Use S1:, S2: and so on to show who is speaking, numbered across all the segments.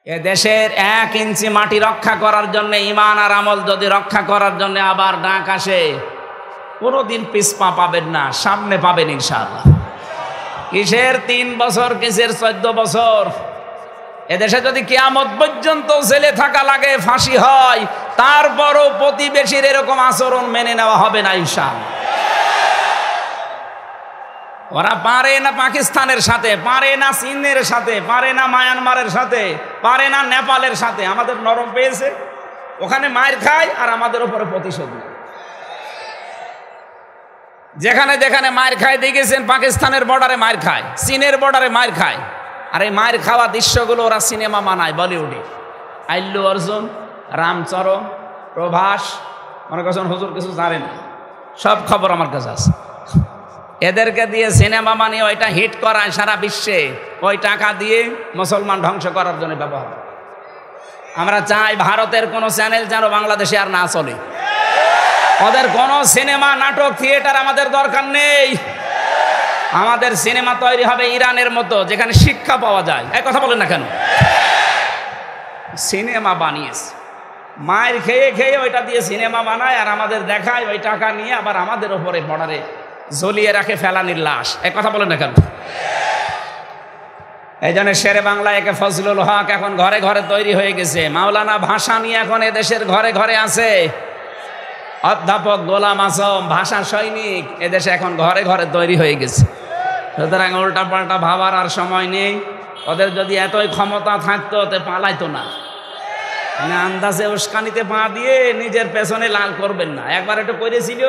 S1: এ দেশের 1 ইঞ্চি মাটি রক্ষা করার জন্য, ঈমান আর আমল যদি রক্ষা করার জন্য আবার ডাক আসে, কোনোদিন পিছপা পাবেন না, সামনে পাবেন ইনশাআল্লাহ। কিসের 3 বছর, কিসের 14 বছর? এদেশে যদি কিয়ামত পর্যন্ত জেলে থাকা লাগে, ফাঁসি হয়, তারপরও প্রতিবেশীর এরকম আচরণ মেনে নেওয়া হবে না ইনশাআল্লাহ। ওরা পারে না পাকিস্তানের সাথে, পারে না চীনের সাথে, পারে না মায়ানমারের সাথে, পারে না নেপালের সাথে। আমাদের নরম পেয়েছে, ওখানে মার খায় আর আমাদের উপরে প্রতিশোধ নেয়। যেখানে যেখানে মার খায় দেখেছেন, পাকিস্তানের বর্ডারে মার খায়, চীনের বর্ডারে মার খায়। আর এই মার খাওয়া দৃশ্যগুলো ওরা সিনেমা বানায় বলিউডে। আল্লু অর্জুন, রামচরণ, প্রভাস, মনে করছেন হুজুর কিছু জানেন, সব খবর আমার কাছে আছে। এদেরকে দিয়ে সিনেমা বানিয়ে ওইটা হিট করায় সারা বিশ্বে, ওই টাকা দিয়ে মুসলমান ধ্বংস করার জন্য ব্যবহার। আমরা চাই ভারতের কোনো চ্যানেল যেন বাংলাদেশে আর না চলে। ওদের কোনো সিনেমা, নাটক, থিয়েটার আমাদের দরকার নেই। আমাদের সিনেমা তৈরি হবে ইরানের মতো, যেখানে শিক্ষা পাওয়া যায়। এই কথা বলেন না কেন? সিনেমা বানিয়েছে, মায়ের খেয়ে খেয়ে ওইটা দিয়ে সিনেমা বানায় আর আমাদের দেখায়, ওই টাকা নিয়ে আবার আমাদের ওপরে বর্ডারে ঝুলিয়ে রাখে ফেলানির লাশ। এক কথা বলেন না কেন? এই জন্য শেরে বাংলা একে ফজলুল হক এখন ঘরে ঘরে তৈরি হয়ে গেছে। মাওলানা ভাসানী এখন এদেশের ঘরে ঘরে আছে। অধ্যাপক গোলাম আজম, ভাষা সৈনিক, এদেশে এখন ঘরে ঘরে তৈরি হয়ে গেছে। সুতরাং উল্টা পাল্টা ভাবার আর সময় নেই। ওদের যদি এতই ক্ষমতা থাকতো তে পালাইতো না। আন্দাজে উস্কানিতে পা দিয়ে নিজের পেছনে লাল করবেন না। একবার একটু করেছিল,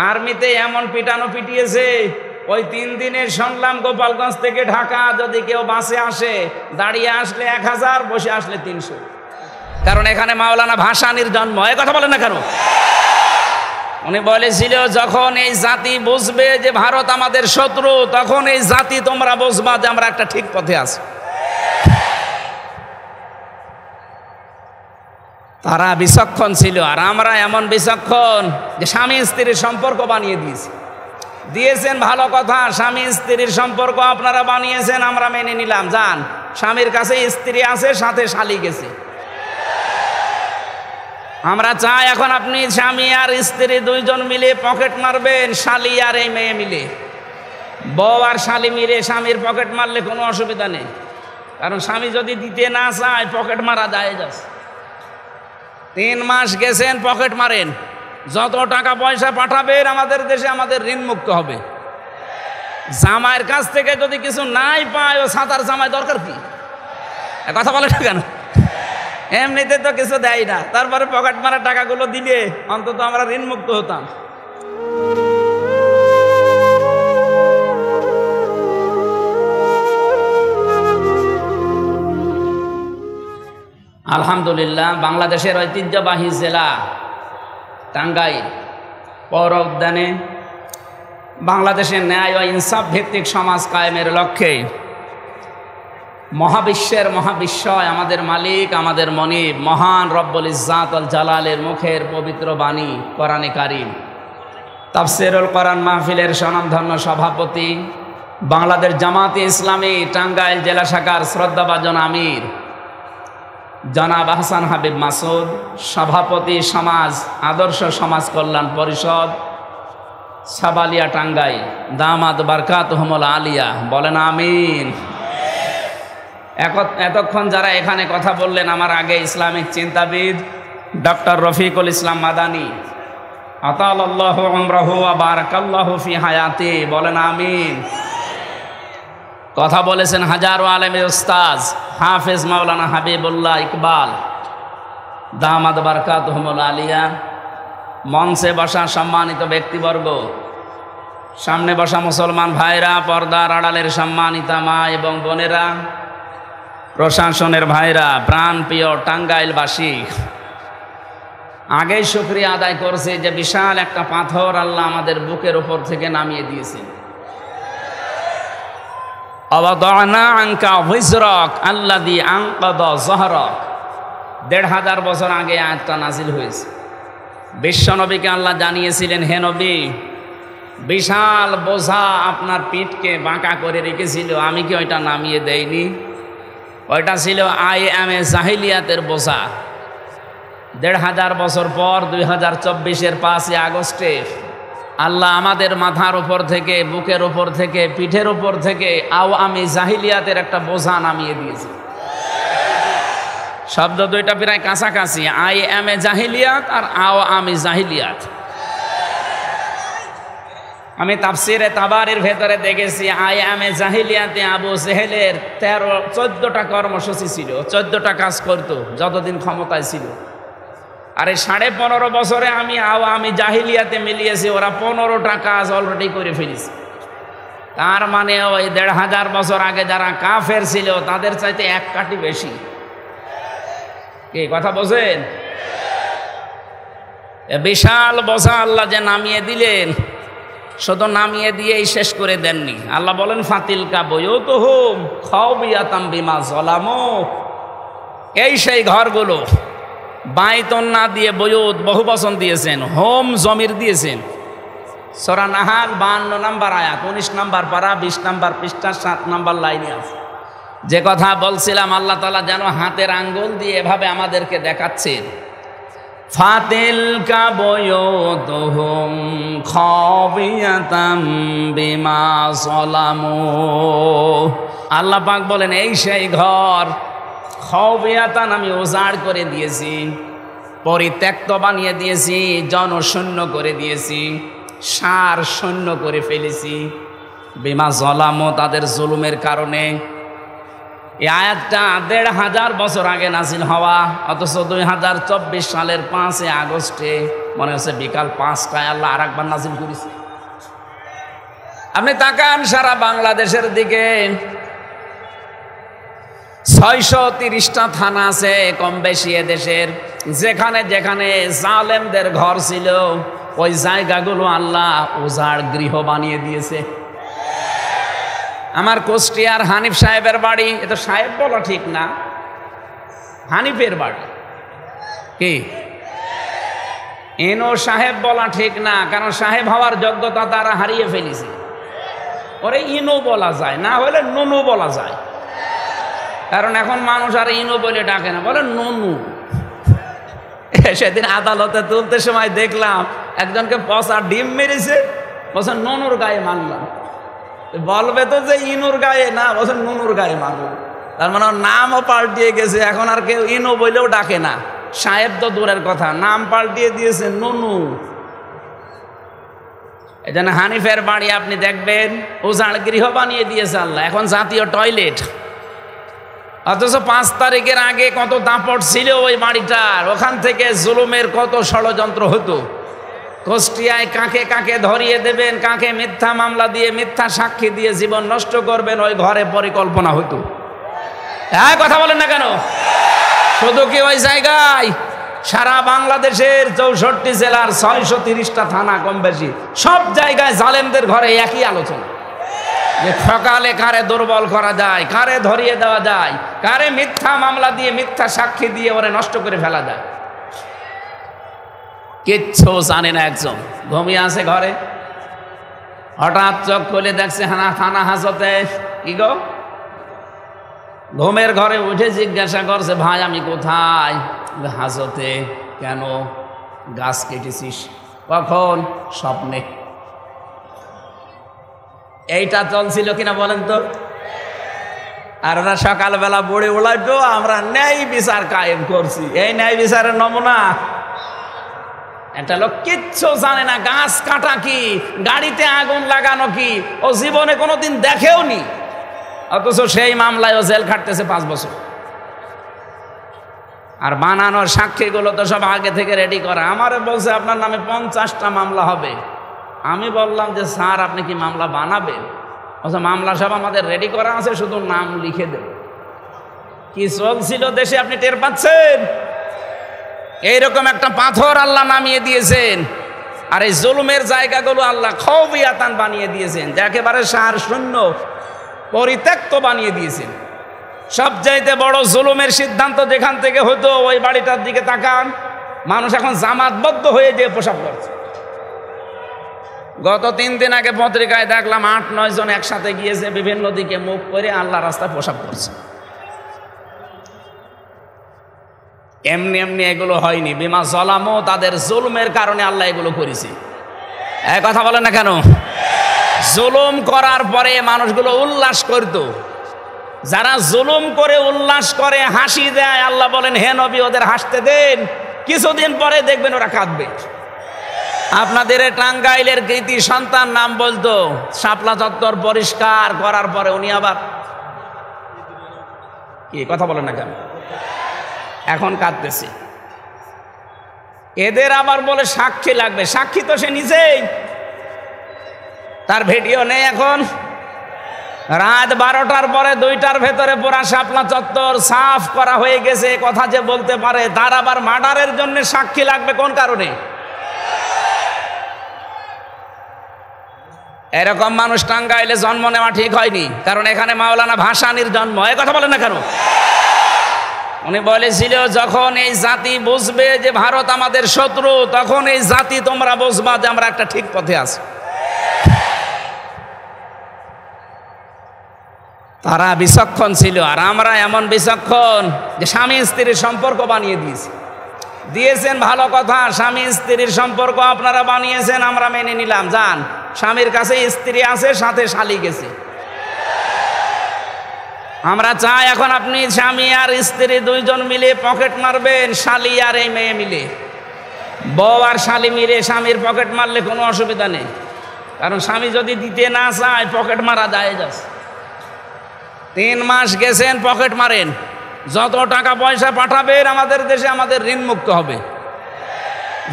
S1: আর্মিতে এমন পিটানো পিটিয়েছে, ওই 3 দিনে শুনলাম গোপালগঞ্জ থেকে ঢাকা যদি কেউ বাসে আসে, দাঁড়িয়ে আসলে 1000, বসে আসলে 300। কারণ এখানে মাওলানা ভাসানীর জন্ম। এই কথা বলেন না কেন? উনি বলেছিল, যখন এই জাতি বুঝবে যে ভারত আমাদের শত্রু, তখন এই জাতি তোমরা বুঝবা যে আমরা একটা ঠিক পথে আছি। তারা বিচক্ষণ ছিল, আর আমরা এমন বিচক্ষণ যে স্বামী স্ত্রীর সম্পর্ক বানিয়ে দিয়েছেন। ভালো কথা, স্বামী স্ত্রীর সম্পর্ক আপনারা বানিয়েছেন, আমরা মেনে নিলাম। যান, স্বামীর কাছে স্ত্রী আছে, সাথে শালি গেছে। আমরা চাই এখন আপনি স্বামী আর স্ত্রী 2 জন মিলে পকেট মারবেন, শালি আর এই মেয়ে মিলে। বউ আর শালি মিলে স্বামীর পকেট মারলে কোনো অসুবিধা নেই, কারণ স্বামী যদি দিতে না চায় পকেট মারা যায়। 3 মাস গেছেন, পকেট মারেন। যত টাকা পয়সা পাঠাবেন আমাদের দেশে, আমাদের ঋণ মুক্ত হবে। জামাইয়ের কাছ থেকে যদি কিছু নাই পায়, ও সাঁতার জামাই দরকার কি? কথা বলে না কেন? এমনিতে তো কিছু দেয় না, তারপরে পকেট মারা টাকাগুলো দিলে অন্তত আমরা ঋণ মুক্ত হতাম। আলহামদুলিল্লাহ, বাংলাদেশের ঐতিহ্যবাহী জেলা টাঙ্গাইল পৌর উদ্যানে বাংলাদেশের ন্যায় ও ইনসাফ ভিত্তিক সমাজ কায়েমের লক্ষ্যে মহাবিশ্বের মহাবিশ্বয় আমাদের মালিক, আমাদের মনিব, মহান রব্বুল ইজ্জাত আল জালালের মুখের পবিত্র বাণী কোরআনে কারীম তাফসীরুল কোরআন মাহফিলের স্বনামধন্য সভাপতি, বাংলাদেশ জামাতে ইসলামী টাঙ্গাইল জেলা শাখার শ্রদ্ধাভাজন আমির জনাব আহসান হাবিব মাসুদ, সভাপতি সমাজ আদর্শ সমাজ কল্যাণ পরিষদ সাবালিয়া টাঙ্গাইল, দামাত বারকাতুহুমুল আলিয়া, বলেন আমিন। এতক্ষণ যারা এখানে কথা বললেন আমার আগে, ইসলামিক চিন্তাবিদ ডক্টর রফিকুল ইসলাম মাদানী, আতালাল্লাহু উমরাহু ওয়া বারাকাল্লাহু ফি হায়াতি, বলেন আমিন। কথা বলেছেন হাজারো আলেমে উস্তাজ হাফেজ মাওলানা হাবিবুল্লাহ ইকবাল, দামাত বারকাতুহুমুল আলিয়া। মঞ্চে বসা সম্মানিত ব্যক্তিবর্গ, সামনে বসা মুসলমান ভাইরা, পর্দার আড়ালের সম্মানিতা মা এবং বোনেরা, প্রশাসনের ভাইরা, প্রাণপ্রিয় টাঙ্গাইলবাসী, আগেই শুকরিয়া আদায় করছে যে বিশাল একটা পাথর আল্লাহ আমাদের বুকের উপর থেকে নামিয়ে দিয়েছেন। আওয়াদানা আনকা ভিজরাক আল্লাযী আনকাযা যহরাক, ১৫০০ বছর আগে আয়াতটা নাজিল হয়েছে। বিশ্বনবীকে আল্লাহ জানিয়েছিলেন, হে নবী, বিশাল বোঝা আপনার পিঠকে বাঁকা করে রেখেছিল, আমি কি ওইটা নামিয়ে দেইনি? ওইটা ছিল আইএমএ জাহিলিয়াতের বোঝা। ১৫০০ বছর পর ২০২৪-এর ৫ই আগস্টে আল্লাহ আমাদের মাথার উপর থেকে, বুকের উপর থেকে, পিঠের উপর থেকে আওয়ামী জাহিলিয়াতের একটা বোঝা নামিয়ে দিয়েছে। শব্দ দুইটা প্রায় কাছাকাছি, আইএমএ জাহিলিয়াত আর আওয়ামী জাহিলিয়াত। আমি তাফসিরে তাবারির ভেতরে দেখেছি আইএমএ জাহিলিয়াতে আবু জেহেলের 14টা কর্মসূচি ছিল, 14টা কাজ করতো যতদিন ক্ষমতায় ছিল। আর এই 15.5 বছরে আমি জাহিলিয়াতে মিলিয়েছি, ওরা 15টা কাজ অলরেডি করে ফেলেছে। তার মানে ওই ১৫০০ বছর আগে যারা কাফের ছিল তাদের চাইতে এক কাঠি বেশি। কি কথা বোঝেন? বিশাল বোঝা আল্লাহ যে নামিয়ে দিলেন, শুধু নামিয়ে দিয়েই শেষ করে দেননি। আল্লাহ বলেন ফাতিলকা বুয়ুতুহুম খাওবিয়াতাম বিমা যালামু, এই সেই ঘরগুলো বাইতুন না দিয়ে বুয়ুত বহুবচন দিয়েছেন, হোম জমির দিয়েছেন। সূরা নাহাল 52 নম্বর আয়াত, 19 নম্বর পারা, 20 নম্বর পৃষ্ঠা, 7 নম্বর লাইনে আছে। যে কথা বলছিলাম আল্লাহ তাআলা যেন হাতের আঙ্গুল দিয়ে এভাবে আমাদেরকে দেখাচ্ছেন, ফাতিলকা বুয়ুতুহুম খাওবিয়াতাম বিমা যালামু। আল্লাহ পাক বলেন এই সেই ঘর, খাওবিয়াতান আমি উজাড় করে দিয়েছি, পরিত্যক্ত বানিয়ে দিয়েছি, জনশূন্য করে দিয়েছি, সার শূন্য করে ফেলেছি, বিমা যালামু তাদের জুলুমের কারণে। এই আয়াতটা ১৫০০ বছর আগে নাজিল হওয়া, অথচ ২০২৪ সালের ৫ই আগস্টে মনে হচ্ছে বিকাল ৫টায় আল্লাহ আর একবার নাজিল করেছে। আপনি তাকান সারা বাংলাদেশের দিকে, ৬৩০টা থানা আছে কম বেশি এদেশের। যেখানে যেখানে জালেমদের ঘর ছিল ওই জায়গাগুলো আল্লাহ উজাড় গৃহ বানিয়ে দিয়েছে। আমার কুষ্টিয়ার হানিফ সাহেবের বাড়ি, এটা সাহেব বলা ঠিক না, হানিফের বাড়ি। কি এনো সাহেব বলা ঠিক না, কারণ সাহেব হওয়ার যোগ্যতা তারা হারিয়ে ফেলেছে। ওরে ইনো বলা যায়, না হলে নুনু বলা যায়, কারণ এখন মানুষ আর ইনো বলে ডাকে না, বলে নুনু। সেদিন আদালতে তুলতে সময় দেখলাম একজনকে পচা ডিম মেরেছে, বলছে নুনুর গায়ে মারলাম। বলবে তো যে ইনুর গায়ে না, বলছে নুনুর গায়ে মারলাম। তার মানে নামও পাল্টিয়ে গেছে, এখন আর কেউ ইনো বলেও ডাকে না। সাহেব তো দূরের কথা, নাম পাল্টিয়ে দিয়েছে নুনু। এই জন্য হানিফের বাড়ি আপনি দেখবেন উজাড় গৃহ বানিয়ে দিয়েছে আল্লাহ, এখন জাতীয় টয়লেট। অথচ ৫ তারিখের আগে কত দাপট ছিল ওই বাড়িটার, ওখান থেকে জুলুমের কত ষড়যন্ত্র হতো। কুষ্টিয়ায় কাকে কাকে ধরিয়ে দেবেন, কাকে মিথ্যা মামলা দিয়ে, মিথ্যা সাক্ষী দিয়ে জীবন নষ্ট করবেন, ওই ঘরে পরিকল্পনা হতো। হ্যাঁ, কথা বলেন না কেন? শুধু কি ওই জায়গায়, সারা বাংলাদেশের ৬৪ জেলার ৬৩০টা থানা কম বেশি, সব জায়গায় জালেমদের ঘরে একই আলোচনা, যে সকালে কারে দুর্বল করা যায়, কারে ধরিয়ে দেওয়া যায়, কারে মিথ্যা মামলা দিয়ে, মিথ্যা সাক্ষী দিয়ে ওরে নষ্ট করে ফেলা যায়। কিচ্ছু জানে না, একজন ঘুমিয়ে আছে ঘরে, হঠাৎ চোখ খুলে দেখছে থানা হাজতে। কি গো? ঘুমের ঘরে উঠে জিজ্ঞাসা করছে, ভাই আমি কোথায়? হাজতে। কেন? গাছ কেটেছিস? কখন? স্বপ্নে। এইটা চলছিল কিনা বলেন তো? আর ওরা সকালবেলা বড়ে উড়াইতো, আমরা ন্যায় বিচার কায়েম করছি। এই ন্যায় বিচারের নমুনা। একটা লোক কিচ্ছু জানে না, গাছ কাটা কি, গাড়িতে আগুন লাগানো কি, ও জীবনে কোনোদিন দেখেও নি, অথচ সেই মামলায় ও জেল খাটতেছে 5 বছর। আর বানানোর সাক্ষীগুলো তো সব আগে থেকে রেডি করা। আমারে বলছে আপনার নামে 50টা মামলা হবে। আমি বললাম যে স্যার আপনি কি মামলা বানাবেন? বলছে মামলা সব আমাদের রেডি করা আছে, শুধু নাম লিখে দেব। কি চলছিল দেশে আপনি টের পাচ্ছেন? এইরকম একটা পাথর আল্লাহ নামিয়ে দিয়েছেন, আর এই জুলুমের জায়গাগুলো আল্লাহ খাওবিয়াতান বানিয়ে দিয়েছেন, যে একেবারে সার শূন্য পরিত্যক্ত বানিয়ে দিয়েছেন। সবচাইতে বড় জুলুমের সিদ্ধান্ত যেখান থেকে হতো, ওই বাড়িটার দিকে তাকান, মানুষ এখন জামাতবদ্ধ হয়ে যে প্রসাব করছে। গত 3 দিন আগে পত্রিকায় দেখলাম 8-9 জন একসাথে গিয়েছে, বিভিন্ন দিকে মুখ করে আল্লাহ রাস্তায় প্রসাব করছে। এমনি এমনি এগুলো হয়নি, বিমা জলামো, তাদের জুলুমের কারণে আল্লাহ এগুলো করেছে। এই কথা বলে না কেন? জুলুম করার পরে মানুষগুলো উল্লাস করত। যারা জুলুম করে উল্লাস করে, হাসি দেয়, আল্লাহ বলেন হে নবী ওদের হাসতে দেন, কিছুদিন পরে দেখবেন ওরা কাঁদবে। আপনাদের টাঙ্গাইলের কৃতি সন্তান নাম বলতো, শাপলা চত্বর পরিষ্কার করার পরে উনি আবার কি কথা বলেন না কেন, এখন কাঁদতেছে। এদের আবার বলে সাক্ষী লাগবে, সাক্ষী তো সে নিজেই, তার ভিডিও নেই। এখন রাত 12টার পরে 2টার ভেতরে পুরা শাপলা চত্বর সাফ করা হয়ে গেছে, কথা যে বলতে পারে, তার আবার মার্ডারের জন্য সাক্ষী লাগবে কোন কারণে? এরকম মানুষ টাঙ্গাইলে জন্ম নেওয়া ঠিক হয়নি, কারণ এখানে মাওলানা ভাসানীর জন্ম। এই কথা বলেন না কেন? উনি বলেছিল যখন এই জাতি বুঝবে যে ভারত আমাদের শত্রু, তখন এই জাতি তোমরা বুঝবা যে আমরা একটা ঠিক পথে আছি। তারা বিচক্ষণ ছিল, আর আমরা এমন বিচক্ষণ যে স্বামী স্ত্রীর সম্পর্ক বানিয়ে দিয়েছেন। ভালো কথা, স্বামী স্ত্রীর সম্পর্ক আপনারা বানিয়েছেন, আমরা মেনে নিলাম। যান, স্বামীর কাছে স্ত্রী আছে, সাথে শালি গেছে। আমরা চাই এখন আপনি স্বামী আর স্ত্রী দুইজন মিলে পকেট মারবেন, শালি আর এই মেয়ে মিলে, বউ আর শালি মিলে স্বামীর পকেট মারলে কোনো অসুবিধা নেই। কারণ স্বামী যদি দিতে না চায় পকেট মারা যায়। 3 মাস গেছেন, পকেট মারেন, যত টাকা পয়সা পাঠাবেন আমাদের দেশে আমাদের ঋণ মুক্ত হবে।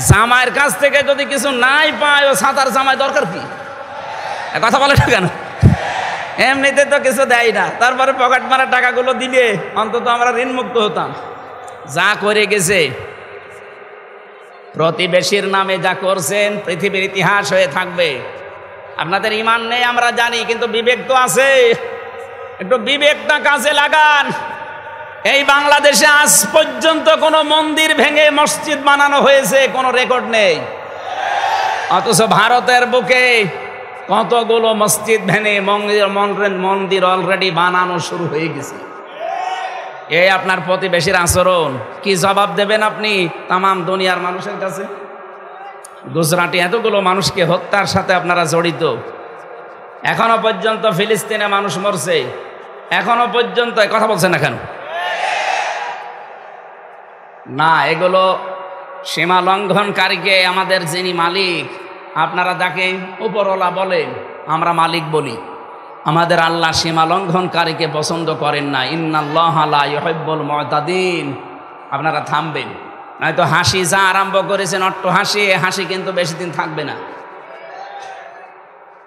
S1: জামাইয়ের কাছ থেকে যদি কিছু নাই পায়, ও সাঁতার জামাই দরকার কি? কথা বলে না কেন? এমনিতে তো কিছু দেয় না, তারপরে পকেট মারা টাকাগুলো দিলে অন্তত আমরা ঋণ মুক্ত হতাম। যা করে গেছে, প্রতিবেশীর নামে যা করছেন, পৃথিবীর ইতিহাস হয়ে থাকবে। আপনাদের ঈমান নেই আমরা জানি, কিন্তু বিবেক তো আছে, একটু বিবেকটা কাজে লাগান। এই বাংলাদেশে আজ পর্যন্ত কোনো মন্দির ভেঙে মসজিদ বানানো হয়েছে কোনো রেকর্ড নেই, অথচ ভারতের বুকে কতগুলো মসজিদ ভেঙে মন্দির অলরেডি বানানো শুরু হয়ে গেছে। এই আপনার প্রতিবেশীর আচরণ, কি জবাব দেবেন আপনি তামাম দুনিয়ার মানুষের কাছে? গুজরাটে এতগুলো মানুষকে হত্যার সাথে আপনারা জড়িত, এখনো পর্যন্ত ফিলিস্তিনে মানুষ মরছে, এখনো পর্যন্ত কথা বলছেন না কেন? না, এগুলো সীমা লঙ্ঘনকারীকে আমাদের যিনি মালিক, আপনারা যাকে উপরওয়ালা বলেন, আমরা মালিক বলি, আমাদের আল্লাহ সীমা লঙ্ঘনকারীকে পছন্দ করেন না। ইন্নাল্লাহা লা ইউহিব্বুল মুতাদিন। আপনারা থামবেন, নয়তো হাসি যা আরম্ভ করেছেন অট্ট হাসি, হাসি কিন্তু বেশি দিন থাকবে না।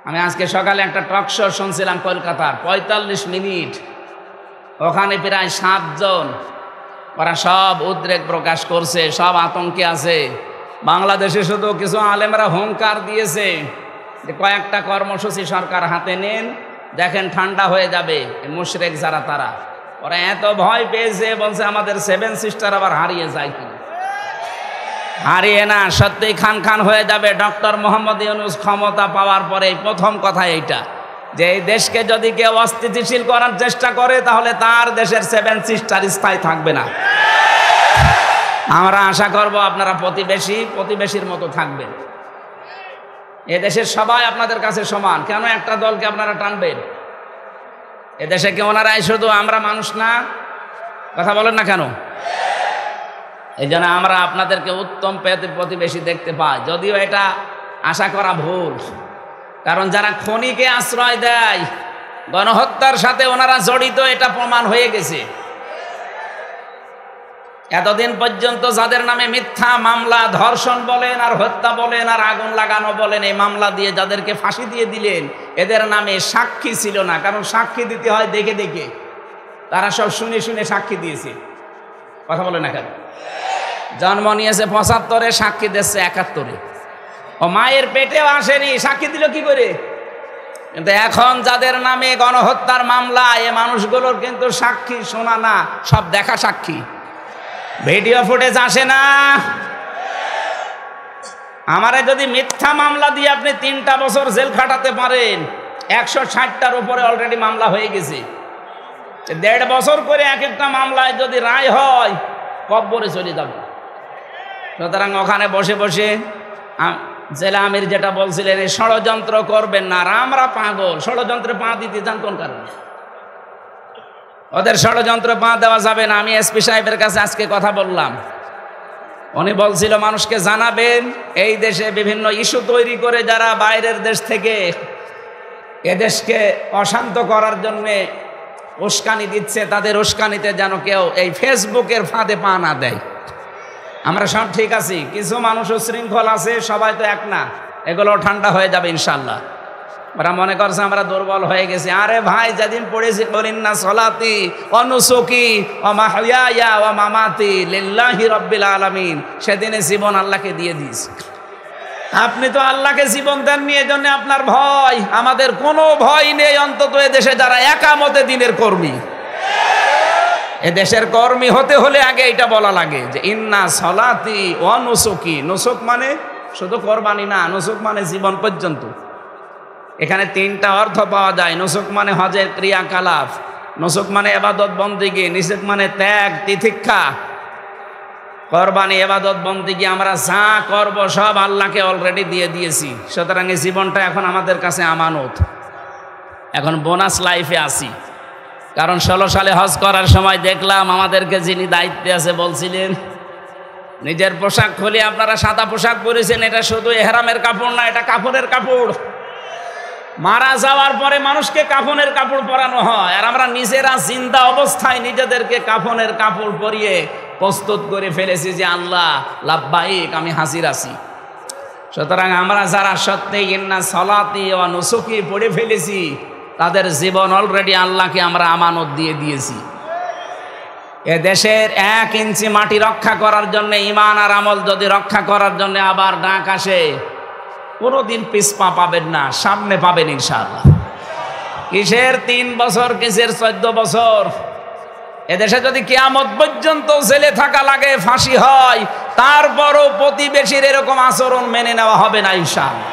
S1: আমি আজকে সকালে একটা টক শো শুনছিলাম কলকাতার, 45 মিনিট, ওখানে প্রায় 7 জন, ওরা সব উদ্রেক প্রকাশ করছে, সব আতঙ্কে আছে। বাংলাদেশে শুধু কিছু আলেমরা হুঙ্কার দিয়েছে যে কয়েকটা কর্মসূচি সরকার হাতে নেন, দেখেন ঠান্ডা হয়ে যাবে। মুশরিক যারা, তারা ওরা এত ভয় পেয়েছে, বলছে আমাদের 7 সিস্টার আবার হারিয়ে যায় কি? হারিয়ে না, সত্যি খান খান হয়ে যাবে। ডক্টর মোহাম্মদ ইউনূস ক্ষমতা পাওয়ার পরে প্রথম কথা এইটা, যে এই দেশকে যদি কেউ অস্থিতিশীল করার চেষ্টা করে, তাহলে তার দেশের 7 সিস্টার স্থায়ী থাকবে না। আমরা আশা করব আপনারা প্রতিবেশীর মতো থাকবেন। এদেশের সবাই আপনাদের কাছে সমান, কেন একটা দলকে আপনারা টানবেন? এদেশে কি ওনারাই শুধু, আমরা মানুষ না? কথা বলেন না কেন? এই জন্য আমরা আপনাদেরকে উত্তম প্রতিবেশী দেখতে পাই, যদিও এটা আশা করা ভুল। কারণ যারা খনিকে আশ্রয় দেয়, গণহত্যার সাথে ওনারা জড়িত, এটা প্রমাণ হয়ে গেছে। এতদিন পর্যন্ত যাদের নামে মিথ্যা মামলা, ধর্ষণ বলেন আর হত্যা বলেন আর আগুন লাগানো বলেন, এই মামলা দিয়ে যাদেরকে ফাঁসি দিয়ে দিলেন, এদের নামে সাক্ষী ছিল না। কারণ সাক্ষী দিতে হয় দেখে দেখে, তারা সব শুনে শুনে সাক্ষী দিয়েছে। কথা বলে না কেন? জন্ম নিয়েছে 75-এ, সাক্ষী দিচ্ছে 71-এ। ও মায়ের পেটেও আসেনি, সাক্ষী দিল কি করে? কিন্তু এখন যাদের নামে গণহত্যার মামলা, এ মানুষগুলোর কিন্তু সাক্ষী শোনা না, সব দেখা সাক্ষী, ভিডিও ফুটেজ আসে না। আমারে যদি মিথ্যা মামলা দিয়ে আপনি 3টা বছর জেল খাটাতে পারেন, 160টার উপরে অলরেডি মামলা হয়ে গেছে, 1.5 বছর করে এক একটা মামলায় যদি রায় হয়, কব্বরে চলে যাবে। সুতরাং ওখানে বসে বসে জেলা আমির যেটা বলছিলেন, এই ষড়যন্ত্র করবেন না। আর আমরা পাগল, ষড়যন্ত্রে পা দিতে চান কোন কারণে? ওদের ষড়যন্ত্র পা দেওয়া যাবে না। আমি এসপি সাহেবের কাছে আজকে কথা বললাম, উনি বলছিল মানুষকে জানাবেন এই দেশে বিভিন্ন ইস্যু তৈরি করে যারা বাইরের দেশ থেকে এদেশকে অশান্ত করার জন্যে উস্কানি দিচ্ছে, তাদের উস্কানিতে যেন কেউ এই ফেসবুকের ফাঁদে পা না দেয়। আমরা সব ঠিক আছি, কিছু মানুষ শৃঙ্খল আছে, সবাই তো এক না, এগুলো ঠান্ডা হয়ে যাবে ইনশাল্লাহ। ওরা মনে করছে আমরা দুর্বল হয়ে গেছি। আরে ভাই, যেদিন পড়েছি ইন্না সলাতি ওয়া নুসুকি ওয়া মাহইয়ায়া ওয়া মামাতি লিল্লাহি রাব্বিল আলামিন, সেদিনে জীবন আল্লাহকে দিয়ে দিয়েছি। আপনি তো আল্লাহকে জীবন দেননি, এজন্য আপনার ভয়। আমাদের কোনো ভয় নেই, অন্তত এদেশে যারা একামতে দিনের কর্মী। এদেশের কর্মী হতে হলে আগে এটা বলা লাগে যে ইন্না সলাতি ওয়া নুসুকি। নুসুক মানে শুধু কোরবানি না, নুসুক মানে জীবন পর্যন্ত। এখানে তিনটা অর্থ পাওয়া যায়। নুসুক মানে হজের ক্রিয়াকলাপ, নুসুক মানে ইবাদত বন্দেগী, নুসুক মানে ত্যাগ তিতিক্ষা। কোরবানি ইবাদত বন্দেগী আমরা যা করব সব আল্লাহকে অলরেডি দিয়ে দিয়েছি। সুতরাং এই জীবনটা এখন আমাদের কাছে আমানত। এখন বোনাস লাইফে আসি, কারণ 16 সালে হজ করার সময় দেখলাম আমাদেরকে যিনি দায়িত্বে আছে বলছিলেন নিজের পোশাক খুলে আপনারা সাদা পোশাক পরেছেন, এটা শুধু এহরামের কাপড় না, এটা কাফনের কাপড়। মারা যাওয়ার পরে মানুষকে কাফনের কাপড় পরানো হয়, আর আমরা নিজেরা জিন্দা অবস্থায় নিজেদেরকে কাফনের কাপড় পরিয়ে প্রস্তুত করে ফেলেছি যে আল্লাহ লাব্বাইক, আমি হাজির আছি। সুতরাং আমরা যারা সত্যি ইন্না সলাতি ওয়া নুসুকি পড়ে ফেলেছি, তাদের জীবন অলরেডি আল্লাহকে আমরা আমানত দিয়ে দিয়েছি। এ দেশের 1 ইঞ্চি মাটি রক্ষা করার জন্য, ঈমান আর আমল যদি রক্ষা করার জন্য আবার ডাক আসে, কোনোদিন পিছপা পাবেন না, সামনে পাবেন ইনশাআল্লাহ। কিসের 3 বছর, কিসের 14 বছর? এদেশে যদি কিয়ামত পর্যন্ত জেলে থাকা লাগে, ফাঁসি হয়, তারপরও প্রতিবেশীর এরকম আচরণ মেনে নেওয়া হবে না ইনশাআল্লাহ।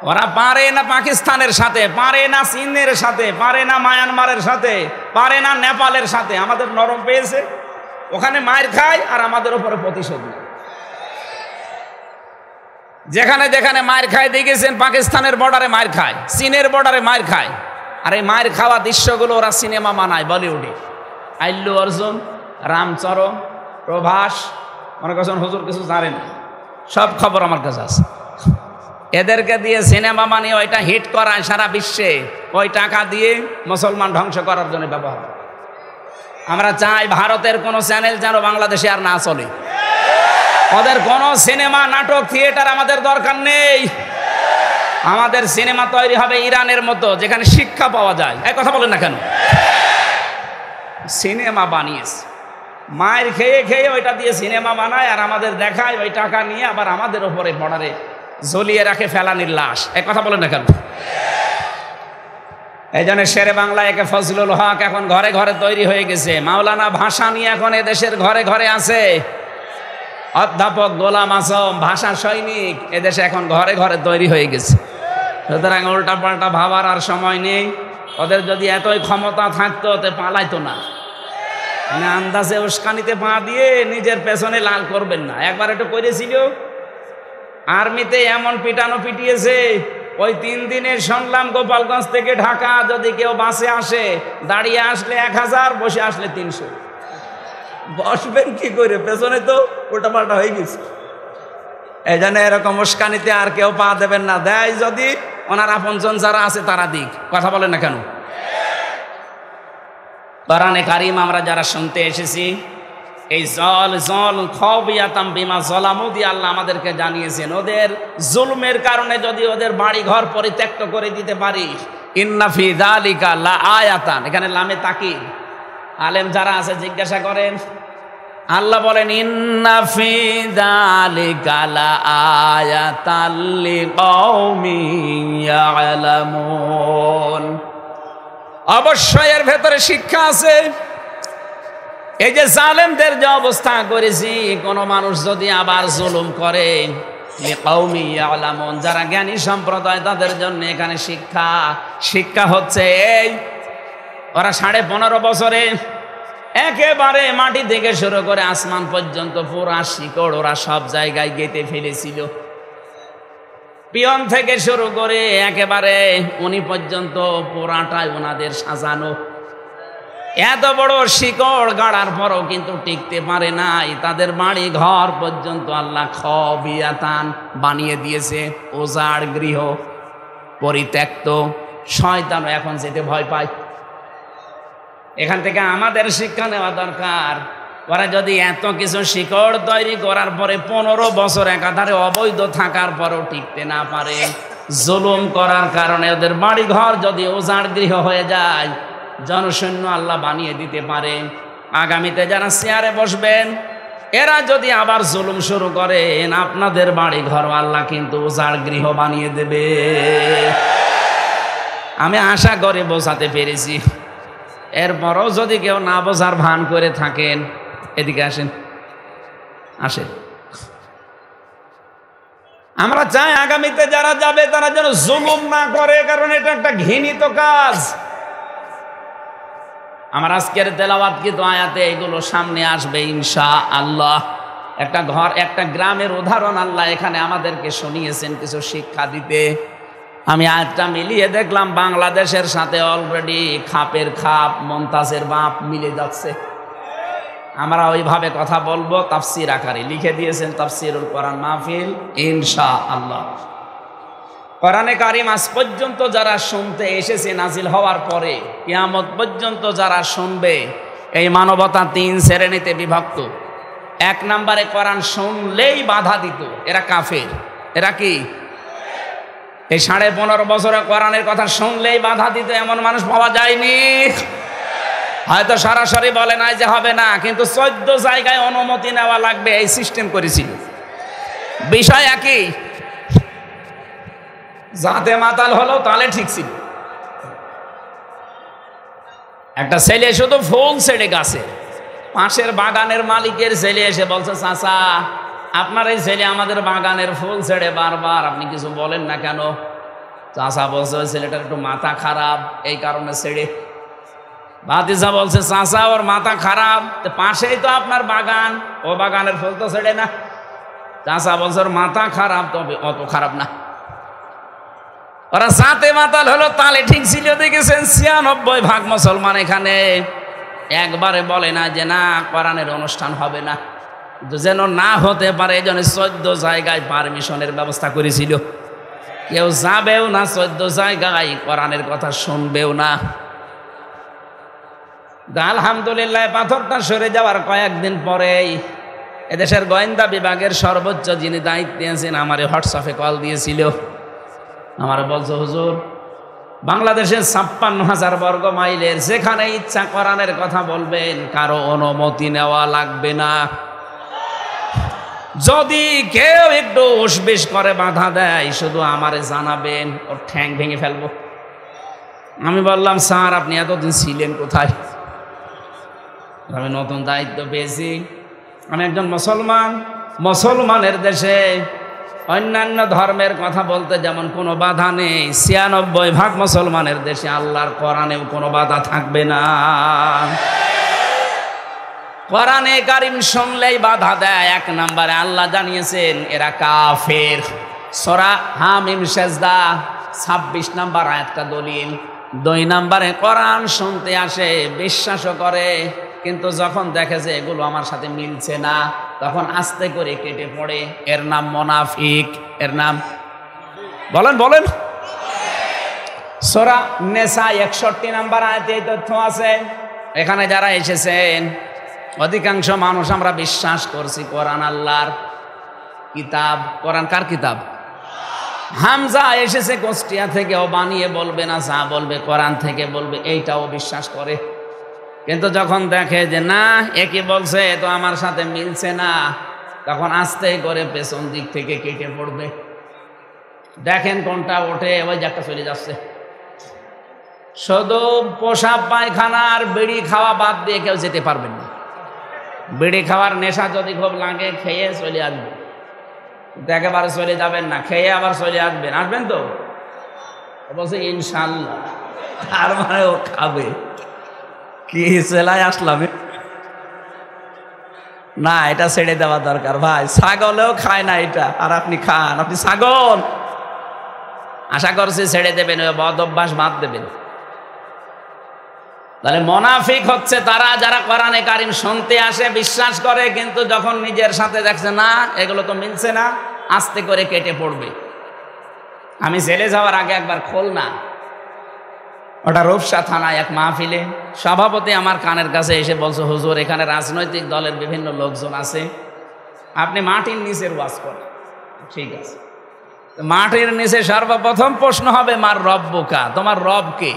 S1: ওরা পারে না পাকিস্তানের সাথে, পারে না চীনের সাথে, পারে না মায়ানমারের সাথে, পারে না নেপালের সাথে। আমাদের নরম পেয়েছে, ওখানে মায়ের খায় আর আমাদের উপরে প্রতিশোধ নেয়। যেখানে যেখানে মায়ের খায় দেখেছেন, পাকিস্তানের বর্ডারে মায়ের খায়, চীনের বর্ডারে মায়ের খায়। আর এই মায়ের খাওয়া দৃশ্যগুলো ওরা সিনেমা বানায় বলিউডে। আল্লু অর্জুন, রামচরণ, প্রভাস, মনে করছেন হুজুর কিছু জানেন, সব খবর আমার কাছে আছে। এদেরকে দিয়ে সিনেমা বানিয়ে ওইটা হিট করায় সারা বিশ্বে, ওই টাকা দিয়ে মুসলমান ধ্বংস করার জন্য ব্যবহার। আমরা চাই ভারতের কোনো চ্যানেল যেন বাংলাদেশে আর না চলে। ওদের কোনো সিনেমা, নাটক, থিয়েটার আমাদের দরকার নেই। আমাদের সিনেমা তৈরি হবে ইরানের মতো, যেখানে শিক্ষা পাওয়া যায়। এক কথা বলেন না কেন? সিনেমা বানিয়েছে, মায়ের খেয়ে খেয়ে ওইটা দিয়ে সিনেমা বানায় আর আমাদের দেখায়, ওই টাকা নিয়ে আবার আমাদের ওপরে বর্ডারে ঝুলিয়ে রাখে ফেলানির লাশ। এক কথা বলেন না কেন? এই জন্য শেরে বাংলা একে ফজলুল হক এখন ঘরে ঘরে তৈরি হয়ে গেছে। মাওলানা ভাষা নিয়ে এখন এদেশের ঘরে ঘরে আছে। অধ্যাপক গোলাম আজম ভাষা সৈনিক এদেশে এখন ঘরে ঘরে তৈরি হয়ে গেছে। সুতরাং উল্টা পাল্টা ভাবার আর সময় নেই। ওদের যদি এতই ক্ষমতা থাকতো তো পালাইতো না। মানে আন্দাজে উস্কানিতে পা দিয়ে নিজের পেছনে লাল করবেন না। একবার একটু করেছিল, আর্মিতে এমন পিটানো পিটিয়েছে, ওই 3 দিনে শুনলাম গোপালগঞ্জ থেকে ঢাকা যদি কেউ বাসে আসে, দাঁড়িয়ে আসলে 1000, বসে আসলে 300। বসবেন কি করে? পেছনে তো উল্টা পাল্টা হয়ে গেছে। এই জন্য এরকম উস্কানিতে আর কেউ পা দেবেন না। দেয় যদি ওনার আপনজন যারা আছে তারা দিক। কথা বলেন না কেন? কোরআনে কারিম আমরা যারা শুনতে এসেছি, এই জল খাবিয়াতাম বিমা যালামু দিয়ে আল্লাহ আমাদেরকে জানিয়েছেন, ওদের জুলমের কারণে যদি ওদের বাড়ি ঘর পরিত্যক্ত করে দিতে পারি, ইন্না ফি যালিকা লা আয়াতান। এখানে লামে তাকিদ। আলেম যারা আছে জিজ্ঞাসা করেন, আল্লাহ বলেন ইন্না ফি যালিকা লা আয়াতাল লিকাওমিন ইয়ালামুন। অবশ্যই এর ভেতরে শিক্ষা আছে। এই যে জালেমদের যে অবস্থা করেছি, কোন মানুষ যদি আবার জুলুম করে, লিকাওমিন ইয়ালামুন, যারা জ্ঞানী সম্প্রদায় তাদের জন্য এখানে শিক্ষা। শিক্ষা হচ্ছে এই, ওরা 15.5 বছরে একেবারে মাটি থেকে শুরু করে আসমান পর্যন্ত পুরা শিকড় ওরা সব জায়গায় গেঁথে ফেলেছিল। পিয়ন থেকে শুরু করে একেবারে উনি পর্যন্ত পুরাটাই ওনাদের সাজানো। এত বড় শিকড় গাড়ার পরও কিন্তু টিকতে পারে নাই। তাদের বাড়ি ঘর পর্যন্ত আল্লাহ খবিয়াতান বানিয়ে দিয়েছে, ওজাড় গৃহ, পরিত্যক্ত। শয়তানও এখন যেতে ভয় পায়। এখান থেকে আমাদের শিক্ষা নেওয়া দরকার। ওরা যদি এত কিছু শিকড় তৈরি করার পরে 15 বছর একাধারে অবৈধ থাকার পরও টিকতে না পারে, জুলুম করার কারণে ওদের বাড়ি ঘর যদি ওজাড় গৃহ হয়ে যায়, জনশূন্য আল্লাহ বানিয়ে দিতে পারে। আগামীতে যারা চেয়ারে বসবেন এরা যদি আবার জুলুম শুরু করেন, আপনাদের বাড়ি ঘর আল্লাহ কিন্তু উজাড় গৃহ বানিয়ে দেবে। আমি আশা করে বোঝাতে পেরেছি। এরপরও যদি কেউ না বোঝার ভান করে থাকেন, এদিকে আসেন, আসেন। আমরা চাই আগামীতে যারা যাবে তারা যেন জুলুম না করে, কারণ এটা একটা ঘৃণিত কাজ। আমার আজকের তেলাওয়াতকৃত আয়াতে এগুলো সামনে আসবে ইনশাআল্লাহ। একটা ঘর, একটা গ্রামের উদাহরণ আল্লাহ এখানে আমাদেরকে শুনিয়েছেন কিছু শিক্ষা দিতে। আমি আয়াতটা মিলিয়ে দেখলাম বাংলাদেশের সাথে অলরেডি খাপের খাপ, মমতাজের বাপ মিলে যাচ্ছে। আমরা ওইভাবে কথা বলবো, তাফসির আকারে লিখে দিয়েছেন তাফসিরুল কোরআন মাহফিল ইনশাআল্লাহ। কোরআনে কারিম আজ পর্যন্ত যারা শুনতে এসেছে নাজিল হওয়ার পরে কিয়ামত পর্যন্ত যারা শুনবে, এই মানবতা 3 শ্রেণীতে বিভক্ত। 1 নম্বরে কোরআন শুনলেই বাধা দিত, এরা কাফের। এরা কি? এই 15.5 বছরে কোরআনের কথা শুনলেই বাধা দিত এমন মানুষ পাওয়া যায়নি। হয়তো সরাসরি বলে নাই যে হবে না, কিন্তু 14 জায়গায় অনুমতি নেওয়া লাগবে এই সিস্টেম করেছিল। বিষয় একই, যাতে মাতাল হলো তাহলে ঠিক ছিল। একটা ছেলে শুধু ফুল ছেড়ে গাছে, পাশের বাগানের মালিকের ছেলে এসে বলছে, চাচা আপনার এই ছেলে আমাদের বাগানের ফুল ছেড়ে বারবার, আপনি কিছু বলেন না কেন? চাচা বলছে ওই ছেলেটার একটু মাথা খারাপ, এই কারণে ছেড়ে। ভাতিজা বলছে, চাচা ওর মাথা খারাপ, পাশেই তো আপনার বাগান, ও বাগানের ফুল তো ছেড়ে না। চাচা বলছে ওর মাথা খারাপ, তবে অত খারাপ না। ওরা সাথে মাতাল হলো, তালে ঠিক ছিল। দেখেছেন 96% মুসলমান এখানে একবারে বলে না যে না কোরআনের অনুষ্ঠান হবে না, যেন না হতে পারে এই জন্য 14 জায়গায় পারমিশনের ব্যবস্থা করেছিল। কেউ যাবেও না 14 জায়গায়, কোরআনের কথা শুনবেও না। আলহামদুলিল্লাহ পাথরটা সরে যাওয়ার কয়েকদিন পরেই এদেশের গোয়েন্দা বিভাগের সর্বোচ্চ যিনি দায়িত্বে আছেন আমারে হোয়াটসঅ্যাপে কল দিয়েছিল। আমার বলছে, হুজুর বাংলাদেশের 56,000 বর্গ মাইলের যেখানে ইচ্ছা কোরআনের কথা বলবেন, কারো অনুমতি নেওয়া লাগবে না। যদি কেউ একটু উসবিস করে বাধা দেয়, শুধু আমারে জানাবেন, ওর ঠ্যাং ভেঙে ফেলবো। আমি বললাম, স্যার আপনি এতদিন ছিলেন কোথায়? আমি নতুন দায়িত্ব পেয়েছি, আমি একজন মুসলমান, মুসলমানের দেশে অন্যান্য ধর্মের কথা বলতে যেমন কোনো বাধা নেই, 96% মুসলমানের দেশে আল্লাহর কোরআনেও কোনো বাধা থাকবে না। কোরআনে কারিম শুনলেই বাধা দেয়। 1 নম্বরে আল্লাহ জানিয়েছেন এরা কাফের। সূরা হামিম সেজদা 26 নম্বর আয়াতটা দলিল। 2 নম্বরে কোরআন শুনতে আসে, বিশ্বাসও করে, কিন্তু যখন দেখে যে এগুলো আমার সাথে মিলছে না, তখন আস্তে করে কেটে পড়ে। এর নাম মুনাফিক। এর নাম বলেন বলেন। সূরা নিসা 61 নম্বর আয়াতে এই তথ্য আছে। এখানে যারা এসেছেন অধিকাংশ মানুষ আমরা বিশ্বাস করছি কোরআন আল্লাহর কিতাব। কোরআন কার কিতাব? হামজা এসেছে কুষ্টিয়া থেকে, ও বানিয়ে বলবে না, যা বলবে কোরআন থেকে বলবে, এইটাও বিশ্বাস করে। কিন্তু যখন দেখে যে না একই বলছে, তো আমার সাথে মিলছে না, তখন আস্তে করে পেছন দিক থেকে কেটে পড়বে। দেখেন কোনটা ওঠে, ওই একটা চলে যাচ্ছে। শুধু পোশাক পায়খানার বিড়ি খাওয়া বাদ দিয়ে কেউ যেতে পারবেন না। বিড়ি খাওয়ার নেশা যদি খুব লাগে, খেয়ে চলে আসবেন, একেবারে চলে যাবেন না, খেয়ে আবার চলে আসবেন। আসবেন তো? বলছে ইনশাল্লাহ। তার মানে ও খাবে। কি সেলাই আসলাম, না, এটা ছেড়ে দেওয়া দরকার ভাই। ছাগলেও খায় না এটা, আর আপনি খান। আপনি ছাগল। আশা করছি ছেড়ে দেবেন, ওই বদ অভ্যাস বাদ দেবেন। তাহলে মুনাফিক হচ্ছে তারা যারা কোরআনে কারিম শুনতে আসে, বিশ্বাস করে, কিন্তু যখন নিজের সাথে দেখছে না এগুলো তো মিলছে না, আস্তে করে কেটে পড়বে। আমি জেলে যাওয়ার আগে একবার খুলনা, ওটা রূপসা থানায় এক মাহফিলে সভাপতি আমার কানের কাছে এসে বলছে, হুজুর এখানে রাজনৈতিক দলের বিভিন্ন লোকজন আছে, আপনি মাটির নিচের ওয়াজ করেন। ঠিক আছে, মাটির নিচে সর্বপ্রথম প্রশ্ন হবে মার রব্বুকা, তোমার রব কে?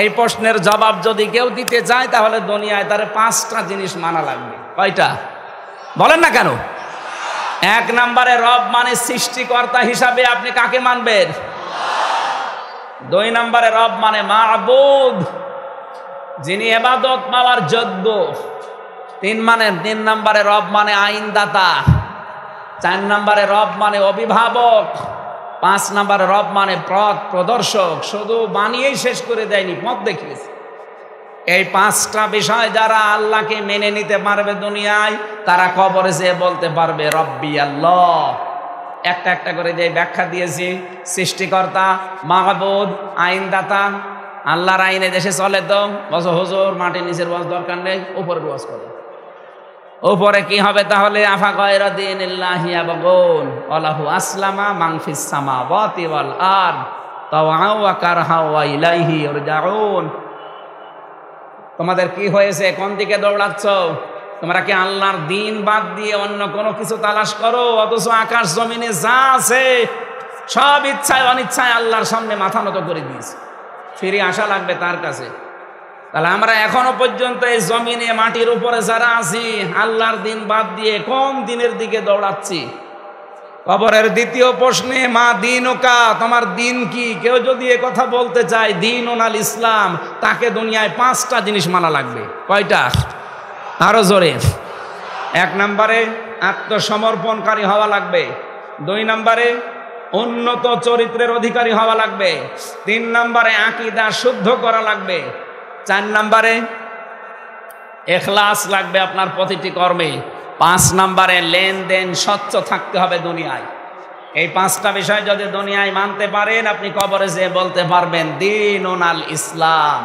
S1: এই প্রশ্নের জবাব যদি কেউ দিতে চায় তাহলে দুনিয়ায় তার 5টা জিনিস মানা লাগবে। কয়টা বলেন না কেন? 1 নম্বরে রব মানে সৃষ্টিকর্তা হিসাবে আপনি কাকে মানবেন? 2 নম্বরে রব মানে মাবুদ, যিনি ইবাদত পাওয়ার যোগ্য। 3 নম্বরে রব মানে আইনদাতা। 4 নম্বরে রব মানে অভিভাবক। 5 নম্বরে রব মানে পথ প্রদর্শক। শুধু বানিয়েই শেষ করে দেয়নি, পথ দেখিয়েছে। এই 5টা বিষয় যারা আল্লাহকে মেনে নিতে পারবে দুনিয়ায়, তারা কবরে যেয়ে বলতে পারবে রব্বি আল্লাহ। একটা একটা করে যে ব্যাখ্যা দিয়েছি, সৃষ্টিকর্তা, মাহবুদ, আইনদাতা। আল্লাহর আইনে দেশে চলে তো বলছো হুজুর মাটির নিচের ওয়াজ দরকার নেই, উপরে ওয়াজ করে। উপরে কি হবে তাহলে? আফা গায়রা দীনিল্লাহি ইয়াবগুন ওয়ালাহু আসলামা মান ফিস সামাওয়াতি ওয়াল আরদ তাওআ ওয়া কারহা ওয়া ইলাইহি ইরজাউন। তোমাদের কি হয়েছে? কোন দিকে দৌড়াচ্ছ? তোমরা কি আল্লাহর দিন বাদ দিয়ে অন্য কোনো কিছু তালাশ করো? অথচ আকাশ জমিনে যা আছে সব ইচ্ছায় অনিচ্ছায় আল্লাহর সামনে মাথা নত করে দিয়েছে, ফিরে আসা লাগবে তার কাছে। তাহলে আমরা এখনো পর্যন্ত এই জমিনে মাটির উপরে যারা আছি, আল্লাহর দিন বাদ দিয়ে কোন দিনের দিকে দৌড়াচ্ছি? কবরের দ্বিতীয় প্রশ্নে মা দীনুকা, তোমার দিন কি? কেউ যদি এ কথা বলতে চায় দীনুন আল ইসলাম, তাকে দুনিয়ায় 5টা জিনিস মানা লাগবে। কয়টা? আরো জোরে। 1 নম্বরে আত্মসমর্পণকারী হওয়া লাগবে। 2 নম্বরে উন্নত চরিত্রের অধিকারী হওয়া লাগবে। 3 নম্বরে আকীদা শুদ্ধ করা লাগবে। 4 নম্বরে ইখলাস লাগবে আপনার প্রতিটি কর্মে। 5 নম্বরে লেনদেন স্বচ্ছ থাকতে হবে দুনিয়ায়। এই 5টা বিষয় যদি দুনিয়ায় মানতে পারেন, আপনি কবরে যেয়ে বলতে পারবেন দীনুন আল ইসলাম।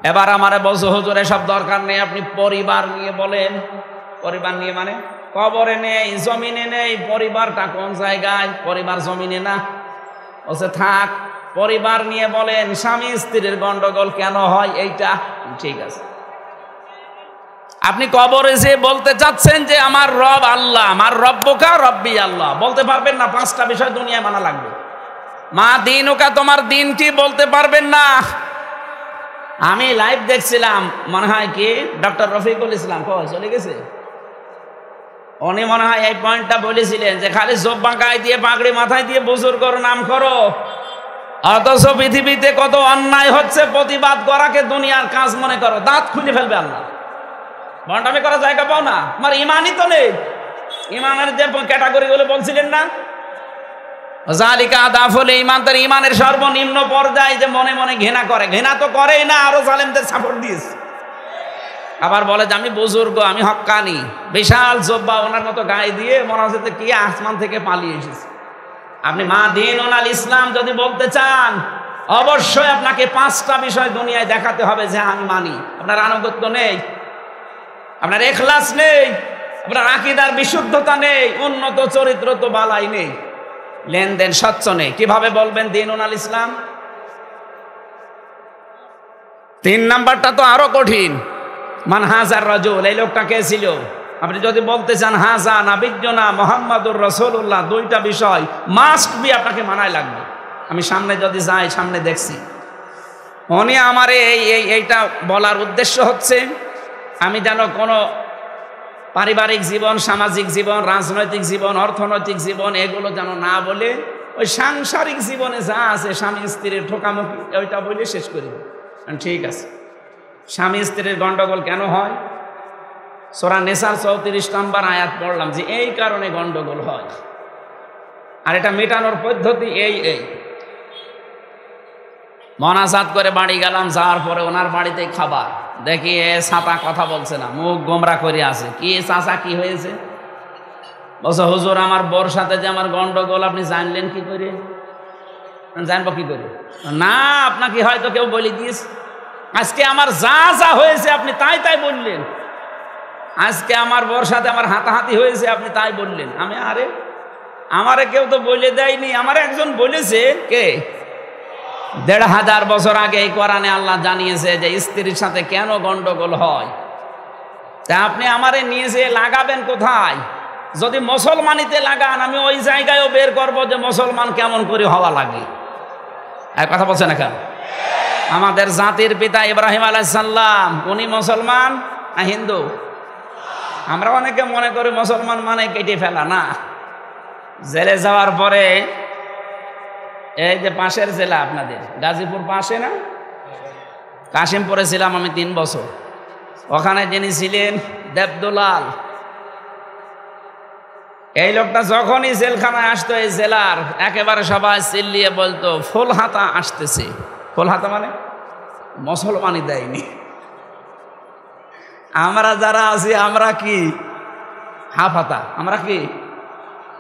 S1: এবার আমারে বলছো হুজুর এসব দরকার নেই, আপনি পরিবার নিয়ে বলেন। পরিবার নিয়ে মানে কবরে নেই, জমিনে নেই। পরিবারটা কোন জায়গায়? পরিবার জমিনে না। বলছে থাক, পরিবার নিয়ে বলেন। স্বামী স্ত্রীর গন্ডগোল কেন হয়? এইটা ঠিক আছে। আপনি কবরে যে বলতে চাচ্ছেন যে আমার রব আল্লাহ, আমার রব্বুকা রব্বি আল্লাহ, বলতে পারবেন না। 5টা বিষয় দুনিয়ায় মানা লাগবে। মা দীনুকা, তোমার দিন কি? বলতে পারবেন না। আমি লাইভ দেখছিলাম, মনে হয় কি ডক্টর রফিকুল ইসলাম চলে গেছে, উনি মনে হয় এই পয়েন্টটা বলেছিলেন যে খালি জব্বা গায়ে দিয়ে পাগড়ি মাথায় দিয়ে বুজুর্গর নাম করো, অথচ পৃথিবীতে কত অন্যায় হচ্ছে প্রতিবাদ করাকে দুনিয়ার কাজ মনে করো। দাঁত খুলে ফেলবে আল্লাহ। বন্ডামি করার জায়গা পাও না, আমার ইমানই তো নেই। ইমানের যে ক্যাটাগরিগুলো বলছিলেন না, জালিকা আদাফুল ঈমান, তার ইমানের সর্বনিম্ন পর্যায়ে যে মনে মনে ঘৃণা করে। ঘৃণা তো করেই না, আরো জালেমদের সাপোর্ট দিয়েছে। আবার বলে যে আমি বুজুর্গ, আমি হক্কানি, বিশাল জব্বা ওনার মতো গায়ে দিয়ে মনে হচ্ছে কি আসমান থেকে পালিয়ে এসেছে। আপনি মা দীনুন আল ইসলাম যদি বলতে চান, অবশ্যই আপনাকে 5টা বিষয় দুনিয়ায় দেখাতে হবে যে আমি মানি। আপনার আনুগত্য নেই, আপনার ইখলাস নেই, আপনার আকীদার বিশুদ্ধতা নেই, উন্নত চরিত্র তো বালাই নেই, লেনদেন স্বচ্ছ নেই। কিভাবে বলবেন দীনুন আল ইসলাম? 3 নাম্বারটা তো আরো কঠিন। মান হাজার রাজুল, এই লোকটা কে ছিল? আপনি যদি বলতে চান হাজা নাবিয়্যুনা মুহাম্মাদুর রাসূলুল্লাহ, 2টা বিষয় মাস্ট বি আপনাকে মানায় লাগবে। আমি সামনে যদি যাই, সামনে দেখছি উনি আমার এইটা বলার উদ্দেশ্য হচ্ছে আমি যেন কোনো পারিবারিক জীবন, সামাজিক জীবন, রাজনৈতিক জীবন, অর্থনৈতিক জীবন এগুলো যেন না বলে ওই সাংসারিক জীবনে যা আছে স্বামী স্ত্রীর ঠোকামুখি ওইটা বলে শেষ করি। ঠিক আছে, স্বামী স্ত্রীর গন্ডগোল কেন হয়? সূরা নিসার 34 নম্বর আয়াত পড়লাম যে এই কারণে গন্ডগোল হয়, আর এটা মেটানোর পদ্ধতি এই মনাজাত করে বাড়ি গেলাম, যাওয়ার পরে ওনার বাড়িতে খাবার দেখি এ ছাতা কথা বলছে না, মুখ গোমরা করে আছে। কি চাচা কি হয়েছে? বলছে হুজুর আমার বোর সাথে যে আমার গন্ডগোল আপনি জানলেন কি করে? জানবো কি করে? না আপনাকে হয়তো কেউ বলে দিয়েছে। আজকে আমার যা যা হয়েছে আপনি তাই তাই বললেন। আজকে আমার বোর সাথে আমার হাতাহাতি হয়েছে আপনি তাই বললেন। আমি আরে আমারে কেউ তো বলে দেয়নি, আমার একজন বলেছে। কে? ১৫০০ বছর আগে এই কোরআনে আল্লাহ জানিয়েছে যে স্ত্রীর সাথে কেন গন্ডগোল হয়। তা আপনি আমারে নিয়ে যেয়ে লাগাবেন কোথায়? যদি মুসলমানিতে লাগান আমি ওই জায়গায়ও বের করব যে মুসলমান কেমন করে হওয়া লাগে। এক কথা বলছেন না কেন? আমাদের জাতির পিতা ইব্রাহিম আলাইহিস সালাম উনি মুসলমান না হিন্দু? আমরা অনেকে মনে করি মুসলমান মানে কেটে ফেলা। না, জেলে যাওয়ার পরে এই যে পাশের জেলা আপনাদের গাজীপুর পাশে না, কাশিমপুরে ছিলাম আমি ৩ বছর। ওখানে যিনি ছিলেন দেবদুলাল, এই লোকটা যখনই জেলখানায় আসতো এই জেলার একেবারে সবাই চিল্লিয়ে বলতো ফুল হাতা আসতেছে। ফুল হাতা মানে মুসলমানই দেয়নি। আমরা যারা আছি আমরা কি হাফ হাতা, আমরা কি।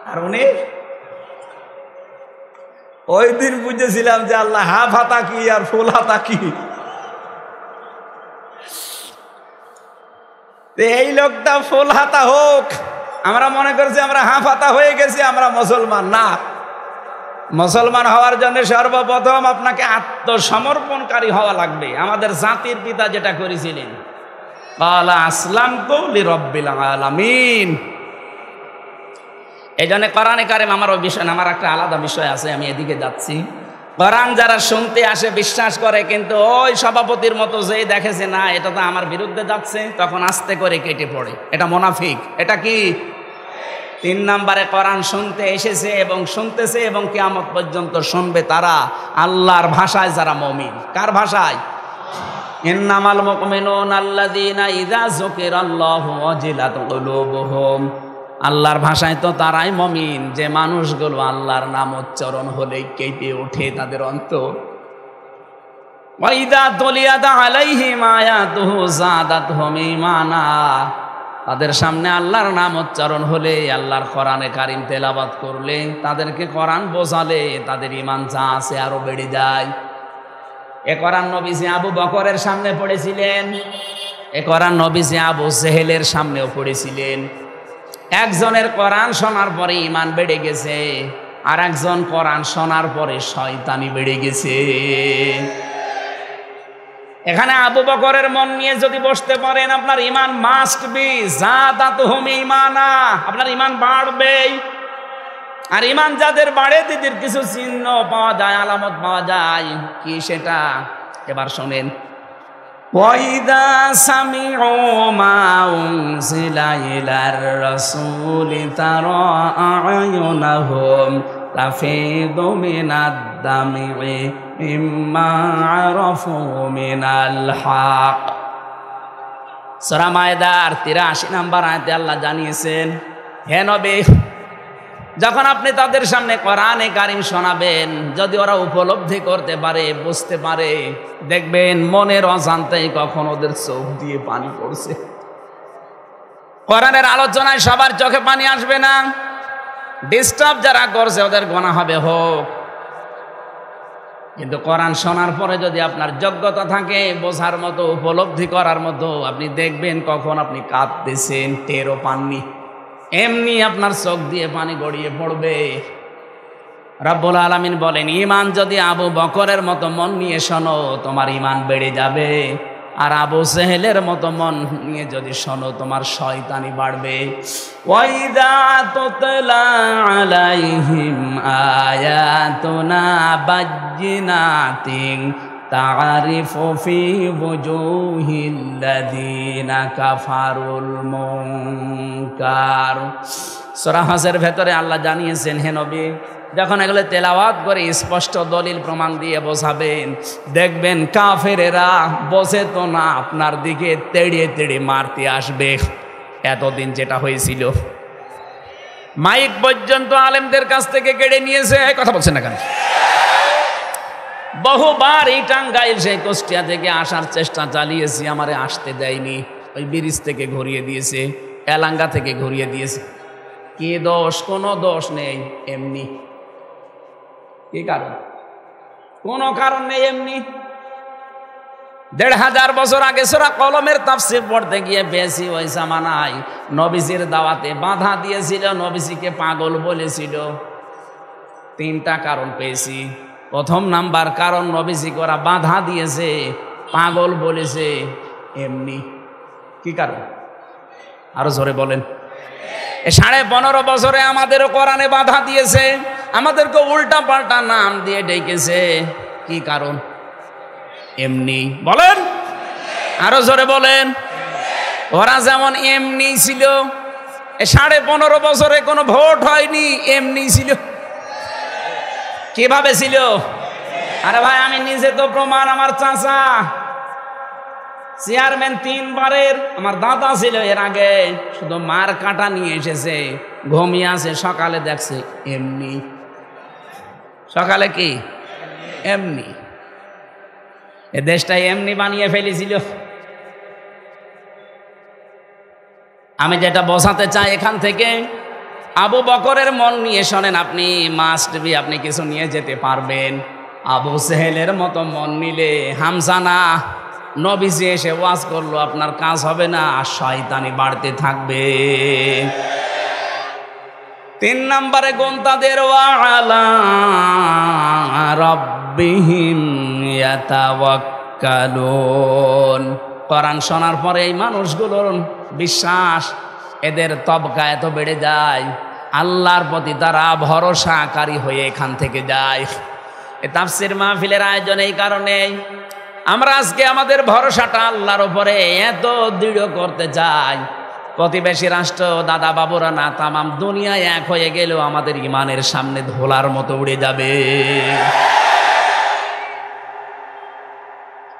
S1: আর উনি ওই দিন বুঝেছিলাম যে আল্লাহ হাফ হাতা কি আর ফুল হাতা কি। এই লোকটা ফুল হাতা হোক, আমরা মনে করছি আমরা হাফ হাতা হয়ে গেছি, আমরা মুসলমান। না, মুসলমান হওয়ার জন্য সর্বপ্রথম আপনাকে আত্মসমর্পণকারী হওয়া লাগবে। আমাদের জাতির পিতা যেটা করেছিলেন, ক্বালা আসলামতু লিরাব্বিল আলামিন। এই জন্য কোরআনে কারিম আমার ওই বিষয়, আমার একটা আলাদা বিষয় আছে, আমি এদিকে যাচ্ছি। কোরআন যারা শুনতে আসে বিশ্বাস করে, কিন্তু ওই সভাপতির মতো যেই দেখেছে না এটা তো আমার বিরুদ্ধে যাচ্ছে, তখন আস্তে করে কেটে পড়ে। এটা মুনাফিক। এটা কি? ৩ নম্বরে কোরআন শুনতে এসেছে এবং শুনতেছে এবং কিয়ামত পর্যন্ত শুনবে তারা আল্লাহর ভাষায় যারা মুমিন। কার ভাষায়? ইন্নামাল মুমিনুনা আল্লাযীনা ইযা যুকিরাল্লাহু ওয়াজিলাত কুলুবুহুম। আল্লাহর ভাষায় তো তারাই মুমিন যে মানুষগুলো আল্লাহর নাম উচ্চারণ হলেই কেঁপে ওঠে তাদের অন্তর। ওয়া ইযা তুলিয়াত আলাইহিম আয়াতুহু যাদাতহুম ঈমানা। তাদের সামনে আল্লাহর নাম উচ্চারণ হলে, আল্লাহর কোরআনে কারিম তেলাওয়াত করলে, তাদেরকে কোরআন বোঝালে তাদের ঈমান যা আছে আরো বেড়ে যায়। এ কোরআন নবীজি আবু বকরের সামনে পড়েছিলেন, এ কোরআন নবীজি আবু জেহেলের সামনেও পড়েছিলেন। একজনের কোরআন শোনার পরে ঈমান বেড়ে গেছে, আর একজন কোরআন শোনার পরে শয়তানি বেড়ে গেছে। এখানে আবু বকরের মন নিয়ে যদি বসতে পারেন আপনার ঈমান মাস্ট বি যাদাতুহুম ঈমানা, আপনার ঈমান বাড়বেই। আর ঈমান যাদের বাড়ে তাদের কিছু চিহ্ন পাওয়া যায়, আলামত পাওয়া যায়। কি সেটা? এবার শোনেন। ওয়াইদা সামিউ মা উনজিলা ইলার রাসূলি তারা আ'য়ুনাহুম তাফিদু মিনাদ দামি মিম্মা আরাফু মিনাল হক। সূরা মায়েদার ৮৩ নম্বর আয়াতে আল্লাহ জানিয়েছেন, হে নবী, যখন আপনি তাদের সামনে কোরআনে কারিম শোনাবেন, যদি ওরা উপলব্ধি করতে পারে, বুঝতে পারে, দেখবেন মনের অজান্তেই কখন ওদের চোখ দিয়ে পানি পড়ছে। কোরআনের আলোচনায় সবার চোখে পানি আসবে না, ডিস্টার্ব যারা করছে ওদের গুনাহ হবে হোক। কিন্তু কোরআন শোনার পরে যদি আপনার যোগ্যতা থাকে বোঝার মতো, উপলব্ধি করার মতো, আপনি দেখবেন কখন আপনি কাঁদতেছেন টেরও পাননি, এমনি আপনার চোখ দিয়ে পানি গড়িয়ে পড়বে। রব্বুল আলামিন বলেন, ঈমান যদি আবু বকরের মতো মন নিয়ে শোনো তোমার ঈমান বেড়ে যাবে, আর আবু জেহেলের মতো মন নিয়ে যদি শোনো তোমার শয়তানি বাড়বে। ওয়াইদা তুতলা আলাইহিম আয়াতুনা বাজ্জিনাতিন তা'রিফু ফি ওয়ুজুহিল্লাযীনা কাফারুল মুনকার। সূরা হজের ভেতরে আল্লাহ জানিয়েছেন, হে নবী, যখন এগুলো তেলাওয়াত করে স্পষ্ট দলিল প্রমাণ দিয়ে বোঝাবেন, দেখবেন কাফেরেরা বোঝে তো না, আপনার দিকে তেড়িয়ে তেড়িয়ে মারতে আসবে। এতদিন যেটা হয়েছিল, মাইক পর্যন্ত আলেমদের কাছ থেকে কেড়ে নিয়েছে। কথা বলছেন না কেন? বহুবার এই টাঙ্গাইল সেই কুষ্টিয়া থেকে আসার চেষ্টা চালিয়েছি, আমারে আসতে দেয়নি। ওই ব্রিজ থেকে ঘুরিয়ে দিয়েছে, এলাঙ্গা থেকে ঘুরিয়ে দিয়েছে। কি দোষ? কোনো দোষ নেই, এমনি। কি কারণ? কোনো কারণ নেই, এমনি। ১৫০০ বছর আগে সূরা কলমের তাফসীর পড়তে গিয়ে বেশি ওই জামানায় নবীজির দাওয়াতে বাধা দিয়েছিল, নবীজিকে পাগল বলেছিল। 3টা কারণ পেয়েছি। প্রথম নাম্বার কারণ, নবীজিকে ওরা বাধা দিয়েছে, পাগল বলেছে, এমনি। কি কারণ? আরো জোরে বলেন। 15.5 বছরে আমাদেরও কোরআনে বাধা দিয়েছে, আমাদেরকে উল্টা পাল্টা নাম দিয়ে ডেকেছে। কি কারণ? এমনি। বলেন, আরো জোরে বলেন। ওরা যেমন এমনি ছিল, 15.5 বছরে কোনো ভোট হয়নি, এমনি ছিল। কিভাবে ছিল? আরে ভাই, আমি নিজে তো প্রমাণ। আমার চাচা চেয়ারম্যান 3 বারের, আমার দাদা ছিল এর আগে, শুধু মার কাটা নিয়ে এসেছে, ঘুমিয়ে আছে, সকালে দেখছে এমনি। সকালে কি? এমনি। এ দেশটা এমনি বানিয়ে ফেলেছিল। আমি যেটা বোঝাতে চাই এখান থেকে, আবু বকরের মন নিয়ে শোনেন, আপনি মাস্ট বি, আপনি কিছু নিয়ে যেতে পারবেন। আবু সেহেলের মতো মন নিলে হামজা না, নবীজি এসে ওয়াজ করলো, আপনার কাজ হবে না, শয়তানি বাড়তে থাকবে। 3 নম্বরে গুণ তাদের, ওয়ালা রাব্বিহিম ইয়াতাওয়াক্কালুন। কোরআন শোনার পরে এই মানুষগুলোর বিশ্বাস, এদের তবকা এত বেড়ে যায়, আল্লাহর প্রতি তারা ভরসাকারী হয়ে এখান থেকে যায়। এ তাফসীর মাহফিলের আয়োজন এই কারণে। আমরা আজকে আমাদের ভরসাটা আল্লাহর উপরে এত দৃঢ় করতে চাই, প্রতিবেশী রাষ্ট্র, দাদা বাবুরা না, তামাম দুনিয়ায় এক হয়ে গেলেও আমাদের ইমানের সামনে ধোলার মতো উড়ে যাবে।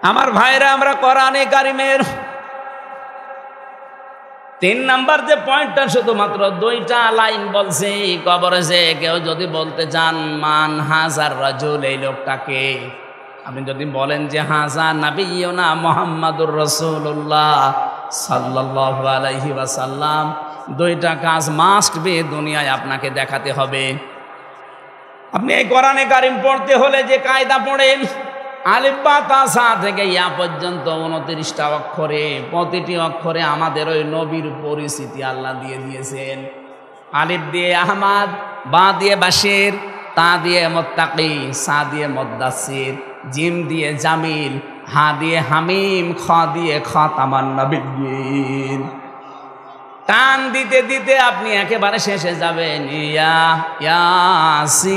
S1: আমার ভাইরা, আমরা কোরআনে কারিমের 3 নাম্বার যে পয়েন্টটা, শুধুমাত্র 2টা লাইন বলছে। কবরে যে কেউ যদি বলতে চান মান হাজার রাজুল, এই লোকটাকে আপনি যদি বলেন যে হাজা নাবিয়ুনা মুহাম্মাদুর রাসূলুল্লাহ সাল্লাল্লাহু আলাইহি ওয়াসাল্লাম, 2টা কাজ মাস্ট বি দুনিয়ায় আপনাকে দেখাতে হবে। আপনি এই কোরআনে কারিম পড়তে হলে যে কায়দা পড়েন, আলিফ বা তা সা থেকে ইয়া পর্যন্ত 29টা অক্ষরে, প্রতিটি অক্ষরে আমাদের ওই নবীর পরিচিতি আল্লাহ দিয়ে দিয়েছেন। আলিফ দিয়ে আহমাদ, বা দিয়ে বাশির, তা দিয়ে মুত্তাকি, সা দিয়ে মুদ্দাসির, জিম দিয়ে জামিল, হা দিয়ে হামিম, খ দিয়ে খাতামান নবিয়্যিন। টান দিতে দিতে আপনি একেবারে শেষে যাবেন, ইয়া ইয়াসিন।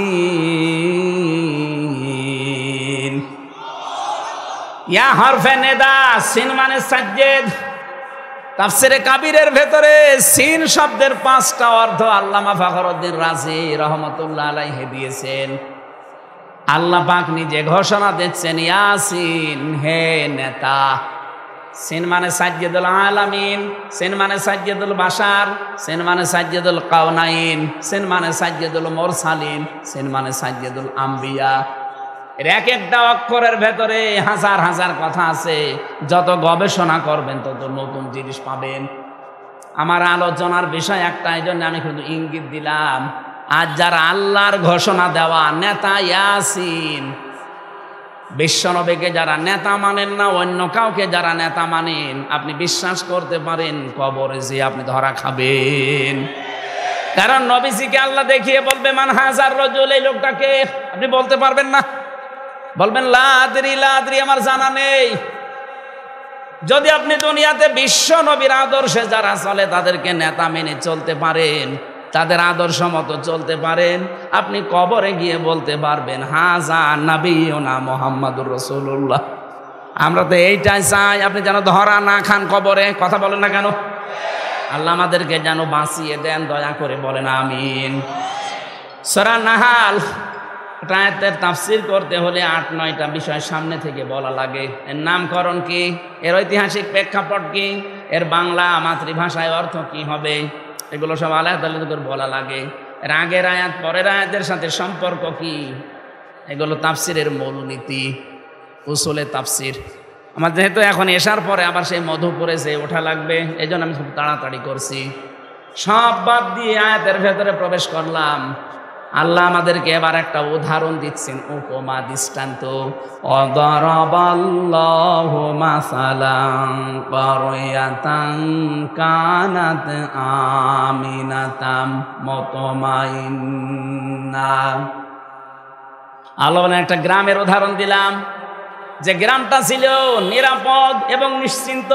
S1: ইয়া হরফে নেদা, সিন মানে সাজ্জেদ। তাফসিরে কাবীরের ভেতরে সিন শব্দের 5টা অর্থ আল্লামা ফখরুদ্দীন রাজি রহমাতুল্লাহ আলাইহি দিয়েছেন। আল্লাহ পাক নিজে ঘোষণা দিচ্ছেন, ইয়াসিন, হে নেতা। সিন মানে সাজ্জেদুল আলামিন, সিন মানে সাজ্জেদুল বাশার, সিন মানে সাজ্জেদুল কাউনাইন, সিন মানে সাজ্জেদুল মুরসালিন, সিন মানে সাজ্জেদুল আম্বিয়া। এর এক একটা অক্ষরের ভেতরে হাজার হাজার কথা আছে। যত গবেষণা করবেন তত নতুন জিনিস পাবেন। আমার আলোচনার বিষয় একটা, এই জন্য আমি শুধু ইঙ্গিত দিলাম। আজ যারা আল্লাহর ঘোষণা দেওয়া নেতা ইয়াসিন, বিশ্বনবীকে যারা নেতা মানেন না, অন্য কাউকে যারা নেতা মানেন, আপনি বিশ্বাস করতে পারেন কবরে যে আপনি ধরা খাবেন। কারণ নবীজিকে আল্লাহ দেখিয়ে বলবে মান হাজার রাজুল, এই লোকটাকে আপনি বলতে পারবেন না, বলবেন লা আদরি, লা আদরি, আমার জানা নেই। যদি আপনি দুনিয়াতে বিশ্ব নবীর আদর্শে যারা চলে তাদেরকে নেতা মেনে চলতে পারেন, তাদের আদর্শ মতো চলতে পারেন, আপনি কবরে গিয়ে বলতে পারবেন হাজা নাবিয়ুনা মুহাম্মাদুর রাসূলুল্লাহ। আমরা তো এইটাই চাই, আপনি যেন ধরা না খান কবরে। কথা বলেন না কেন? আল্লাহ আমাদেরকে যেন বাঁচিয়ে দেন, দয়া করে বলেন আমিন। সূরা নাহাল আয়াতের তাফসীর করতে হলে 8-9টা বিষয় সামনে থেকে বলা লাগে। এর নামকরণ কি, এর ঐতিহাসিক প্রেক্ষাপট কি, এর বাংলা মাতৃভাষায় অর্থ কি হবে, এগুলো সব আলাদা আলাদা করে বলা লাগে। এর আগের আয়াত পরের আয়াতের সাথে সম্পর্ক কি, এগুলো তাফসিরের মূলনীতি, উসুলে তাফসির। আমার যেহেতু এখন এসার পরে আবার সেই মধুপুরে যে ওঠা লাগবে, এই জন্য আমি খুব তাড়াতাড়ি করছি। সব বাদ দিয়ে আয়াতের ভেতরে প্রবেশ করলাম। আল্লাহ আমাদেরকে এবার একটা উদাহরণ দিচ্ছেন, উপমা, দৃষ্টান্ত। অদরাবাল্লাহু মাসালান ক্বরিয়াতান কানাত আমিনাতাম মুতমাইন্না। আল্লাহ বলেন একটা গ্রামের উদাহরণ দিলাম, যে গ্রামটা ছিল নিরাপদ এবং নিশ্চিন্ত।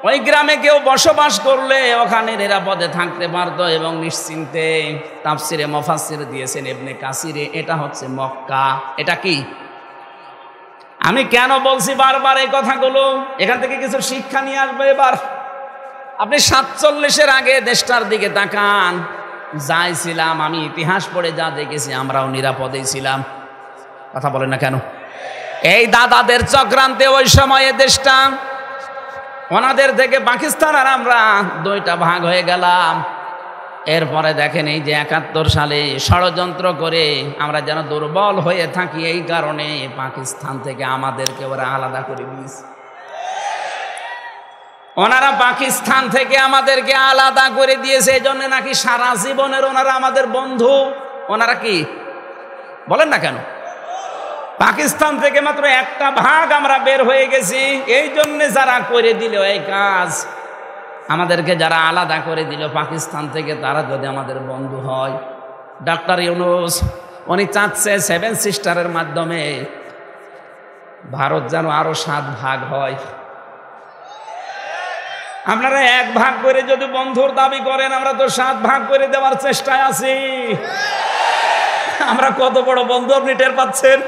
S1: ওই গ্রামে কেউ বসবাস করলে ওখানে নিরাপদে থাকতে পারতো এবং নিশ্চিন্তে। তাফসিরে মুফাসসির দিয়েছেন ইবনে কাসিরে, এটা হচ্ছে মক্কা। এটা কি? আমি কেন বলছি বারবার এই কথাগুলো? এখান থেকে কিছু শিক্ষা নিয়ে আসবে। এবার আপনি 47-এর আগে দেশটার দিকে তাকান। যাই ছিলাম, আমি ইতিহাস পড়ে যা দেখেছি, আমরাও নিরাপদেই ছিলাম। কথা বলেন না কেন? এই দাদাদের চক্রান্তে ওই সময়ে দেশটা, ওনাদের থেকে পাকিস্তান আর আমরা দুইটা ভাগ হয়ে গেলাম। এরপরে দেখেন এই যে 71 সালে ষড়যন্ত্র করে আমরা যেন দুর্বল হয়ে থাকি, এই কারণে পাকিস্তান থেকে আমাদেরকে ওরা আলাদা করে দিয়েছে। ওনারা পাকিস্তান থেকে আমাদেরকে আলাদা করে দিয়েছে, এই জন্য নাকি সারা জীবনের ওনারা আমাদের বন্ধু। ওনারা কি বলেন না কেন? পাকিস্তান থেকে মাত্র একটা ভাগ আমরা বের হয়ে গেছি, এই জন্য যারা করে দিল এই কাজ, আমাদেরকে যারা আলাদা করে দিল পাকিস্তান থেকে, তারা যদি আমাদের বন্ধু হয়। ডক্টর ইউনূস উনি চাচ্ছে 7 সিস্টারের মাধ্যমে ভারত যেন আরো 7 ভাগ হয়। আপনারা 1 ভাগ করে যদি বন্ধুর দাবি করেন, আমরা তো 7 ভাগ করে দেওয়ার চেষ্টায় আছি। আমরা কত বড় বন্ধু আপনি টের পাচ্ছেন?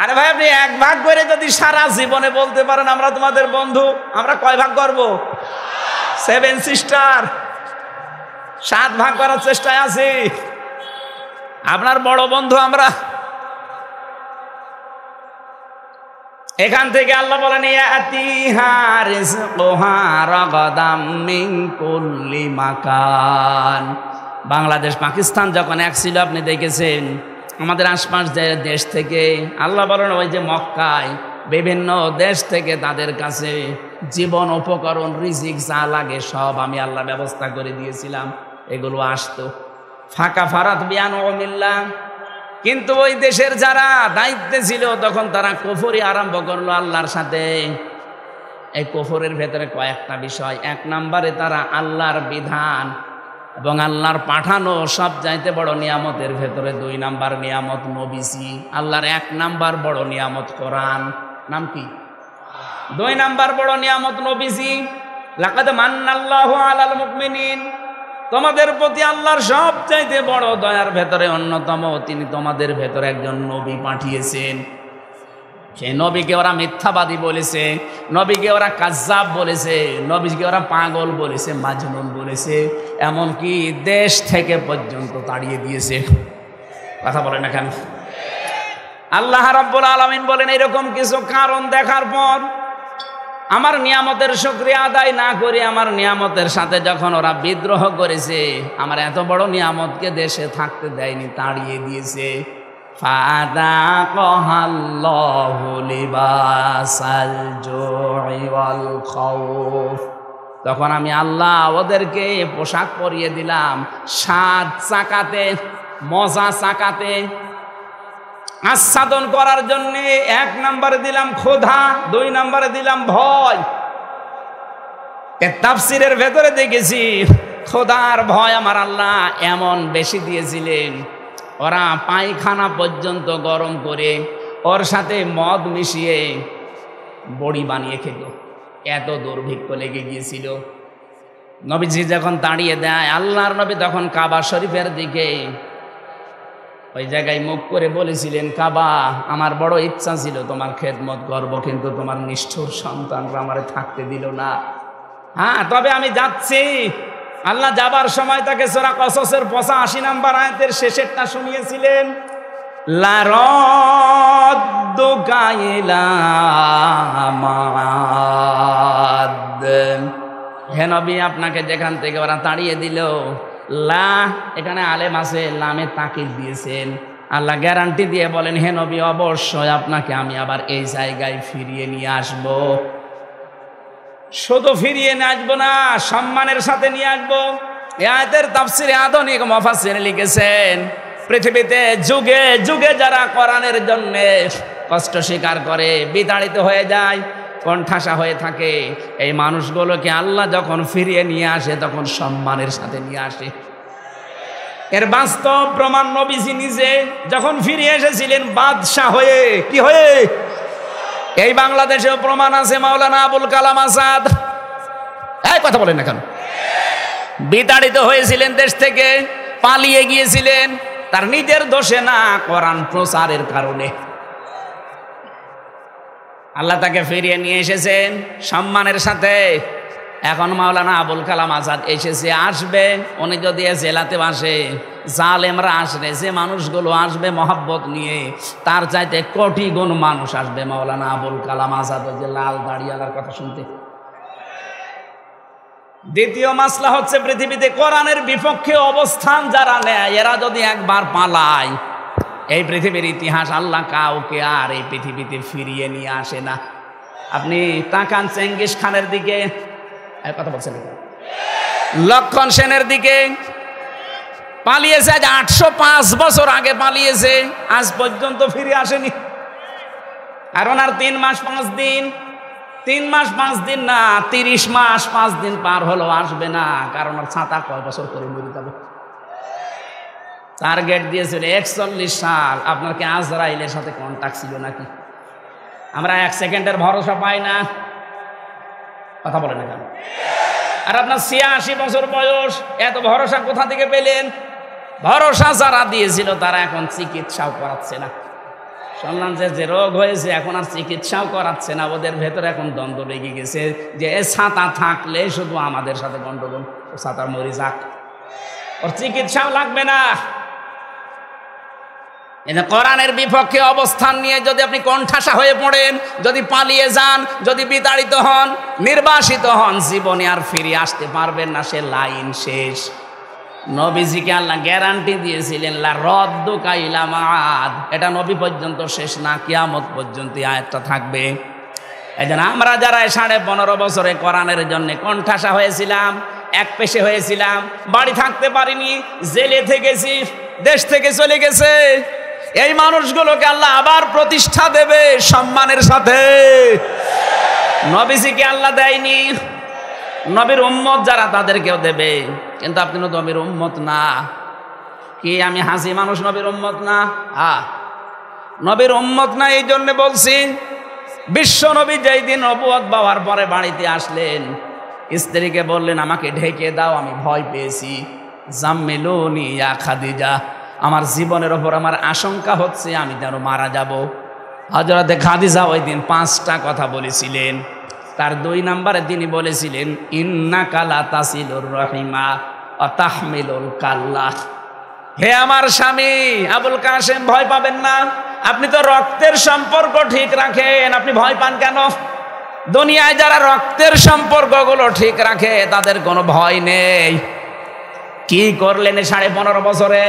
S1: আরে ভাই, আপনি 1 ভাগ করে যদি সারা জীবনে বলতে পারেন আমরা তোমাদের বন্ধু, আমরা কয় ভাগ করব? 7 সিস্টার, 7 ভাগ করার চেষ্টায় আছি। আপনার বড় বন্ধু আমরা। এখান থেকে আল্লাহ বলেন, ইয়াতিহা রিজকুহা রাগাদাম মিন কুল্লি মাকান। বাংলাদেশ পাকিস্তান যখন এক ছিল, আপনি দেখেছেন আমাদের আশপাশ দেশ থেকে, আল্লাহ বলেন ওই যে মক্কায় বিভিন্ন দেশ থেকে তাদের কাছে জীবন উপকরণ, রিজিক যা লাগে সব আমি আল্লাহ ব্যবস্থা করে দিয়েছিলাম। এগুলো আসতো। ফাঁকা ফারাত বিয়ান ওমিল্লা। কিন্তু ওই দেশের যারা দায়িত্বে ছিল তখন তারা কুফরি আরম্ভ করলো আল্লাহর সাথে। এই কুফরের ভেতরে কয়েকটা বিষয়। 1 নম্বরে তারা আল্লাহর বিধান এবং আল্লাহর পাঠানো সব চাইতে বড় নিয়ামতের ভেতরে 2 নাম্বার নিয়ামত নবীজি। আল্লাহর 1 নাম্বার বড় নিয়ামত কোরআন। নাম কি? 2 নাম্বার বড় নিয়ামত নবীজি। লাকাদ মান্নাল্লাহু আলাল মুমিনিন। তোমাদের প্রতি আল্লাহর সব চাইতে বড় দয়ার ভেতরে অন্যতম, তিনি তোমাদের ভেতরে একজন নবী পাঠিয়েছেন। সেই নবীকে ওরা মিথ্যাবাদী বলেছে, নবীকে ওরা কাজ্জাব বলেছে, নবীকে ওরা পাগল বলেছে, মাজনুন বলেছে, এমনকি দেশ থেকে পর্যন্ত তাড়িয়ে দিয়েছে। কথা বলে না কেন? আল্লাহ রাব্বুল আলামিন বলেন, এরকম কিছু কারণ দেখার পর আমার নিয়ামতের শুকরিয়া আদায় না করে আমার নিয়ামতের সাথে যখন ওরা বিদ্রোহ করেছে, আমার এত বড় নিয়ামতকে দেশে থাকতে দেয়নি, তাড়িয়ে দিয়েছে। ফাযাকাল্লাহু লিবাসাল জুই ওয়াল খাউফ। তখন আমি আল্লাহ ওদেরকে পোশাক পরিয়ে দিলাম স্বাদ চাকাতে, মজা চাকাতে, আস্বাদন করার জন্য। 1 নম্বরে দিলাম ক্ষুধা, 2 নম্বরে দিলাম ভয়। তাফসীরের ভেতরে দেখেছি ক্ষুধার ভয় আমার আল্লাহ এমন বেশি দিয়েছিলেন, ওরা পায়খানা পর্যন্ত গরম করে ওর সাথে মদ মিশিয়ে বড়ি বানিয়ে খেত। এত দুর্ভিক্ষ লেগে গিয়েছিল। নবীজি যখন তাড়িয়ে দেয়, আল্লাহর নবী তখন কাবা শরীফের দিকে ওই জায়গায় মুখ করে বলেছিলেন, কাবা, আমার বড় ইচ্ছা ছিল তোমার খেদমত করব, কিন্তু তোমার নিষ্ঠুর সন্তানরা আমারে থাকতে দিল না। হ্যাঁ, তবে আমি যাচ্ছি। আল্লাহ যাবার সময় তাকে সূরা কসসের 85 নম্বর আয়াতের শেষেরটা শুনিয়েছিলেন, লারাদ্দুকা ইলা মাআদ। হে নবী, আপনাকে যেখান থেকে ওরা তাড়িয়ে দিল লা এখানে আলেম আছে, লামে তাকিদ দিয়েছেন। আল্লাহ গ্যারান্টি দিয়ে বলেন, হে নবী অবশ্যই আপনাকে আমি আবার এই জায়গায় ফিরিয়ে নিয়ে আসব। শুধু ফিরিয়ে নিয়ে আসবো না, সম্মানের সাথে নিয়ে আসবো। এই আয়াতের তাফসিরে আধুনিক মুফাসসির লিখেছেন, পৃথিবীতে যুগে যুগে যারা কোরআনের জন্য কষ্ট স্বীকার করে, বিতাড়িত হয়ে যায়, কণ্ঠাসা হয়ে থাকে, এই মানুষগুলোকে আল্লাহ যখন ফিরিয়ে নিয়ে আসে তখন সম্মানের সাথে নিয়ে আসে। এর বাস্তব প্রমাণ নবীজি নিজে যখন ফিরে এসেছিলেন বাদশাহ হয়ে, কি হয়ে? এই বাংলাদেশেও প্রমাণ আছে, মাওলানা আবুল কালাম আজাদ এই কথা বলেন না কেন? বিতাড়িত হয়েছিলেন দেশ থেকে, পালিয়ে গিয়েছিলেন, তার নিজের দোষে না, কোরআন প্রচারের কারণে আল্লাহ তাকে ফিরিয়ে নিয়ে এসেছেন সম্মানের সাথে। এখন মাওলানা আবুল কালাম আজাদ এসেছে, আসবে। উনি যদি জেলাতে আসে, জালেমরা আসবে, যে মানুষগুলো আসবে মহব্বত নিয়ে, তার চাইতে কোটি গুণ মানুষ আসবে মাওলানা আবুল কালাম আজাদ ওই যে লাল দাড়িওয়ালার কথা শুনতে। দ্বিতীয় মাসলা হচ্ছে, পৃথিবীতে কোরআনের বিপক্ষে অবস্থান যারা নেয়, এরা যদি একবার পালায়, এই পৃথিবীর ইতিহাস আল্লাহ কাউকে আর এই পৃথিবীতে ফিরিয়ে নিয়ে আসে না। আপনি তাকান চেঙ্গিস খানের দিকে, কথা বলছেন, লক্ষণ সেনের দিকে, পালিয়েছে আজ 805 বছর আগে পালিয়েছে, আজ পর্যন্ত ফিরে আসেনি। আর ওনার 3 মাস 5 দিন, 3 মাস 5 দিন না, 30 মাস 5 দিন পার হলো, আসবে না। কারণ ওর ছাতা কয় বছর করে মরে যাবে। টার্গেট দিয়েছিল 41 সাল। আপনার কি আজরাইলের সাথে কন্ট্যাক্ট ছিল নাকি? আমরা 1 সেকেন্ডের ভরসা পাই না, কথা বলে না কেন? আর আপনার 86 বছর বয়স, এত ভরসা কোথা থেকে পেলেন? ভরসা যারা দিয়েছিল তারা এখন চিকিৎসাও করাচ্ছে না। শুনলাম যে রোগ হয়েছে এখন আর চিকিৎসাও করাচ্ছে না, ওদের ভেতরে এখন দ্বন্দ্ব লেগে গেছে যে ছাতা থাকলে শুধু আমাদের সাথে গন্ডগোল, ছাতা মরে যাক, ওর চিকিৎসাও লাগবে না। কোরআনের বিপক্ষে অবস্থান নিয়ে যদি আপনি কণ্ঠাসা হয়ে পড়েন, যদি পালিয়ে যান, যদি বিতাড়িত হন, নির্বাসিত হন, জীবনে আর ফিরে আসতে পারবেন না, সে লাইন শেষ। নবীজিকে আল্লাহ গ্যারান্টি দিয়েছিলেন, লা রদ্দুকা ইলা মাআদ, এটা নবী পর্যন্ত শেষ না, কিয়ামত পর্যন্ত আয়াতটা থাকবে। এই জন্য আমরা যারা 15.5 বছরে কোরআনের জন্য কণ্ঠাসা হয়েছিলাম, এক পেশে হয়েছিলাম, বাড়ি থাকতে পারিনি, জেলে থেকেছি, দেশ থেকে চলে গেছে, এই মানুষগুলোকে আল্লাহ আবার প্রতিষ্ঠা দেবে সম্মানের সাথে। নবীজিকে আল্লাহ দেয়নি, নবীর উম্মত যারা তাদেরকেও দেবে, কিন্তু আপনি নবীর উম্মত না। কি আমি হাসি মানুষ নবীর উম্মত না? নবীর উম্মত না, এই জন্য বলছি, বিশ্ব নবী যেই দিন নবুয়ত পাওয়ার পরে বাড়িতে আসলেন, স্ত্রীকে বললেন আমাকে ঢেকে দাও, আমি ভয় পেয়েছি, জাম্মিলুনি ইয়া খাদিজা, আমার জীবনের ওপর আমার আশঙ্কা হচ্ছে আমি যেন মারা যাব। হযরতে খাদিজা ওই দিন 5টা কথা বলেছিলেন। তার 2 নম্বরে তিনি বলেছিলেন, ইন্নাকা লা তাসিলুর রহিমা ওয়া তাহমিলুল কাল্লা। হে আমার স্বামী আবুল কাসেম, ভয় পাবেন না, আপনি তো রক্তের সম্পর্ক ঠিক রাখেন, আপনি ভয় পান কেন? দুনিয়ায় যারা রক্তের সম্পর্কগুলো ঠিক রাখে তাদের কোনো ভয় নেই। কি করলেন 15.5 বছরে?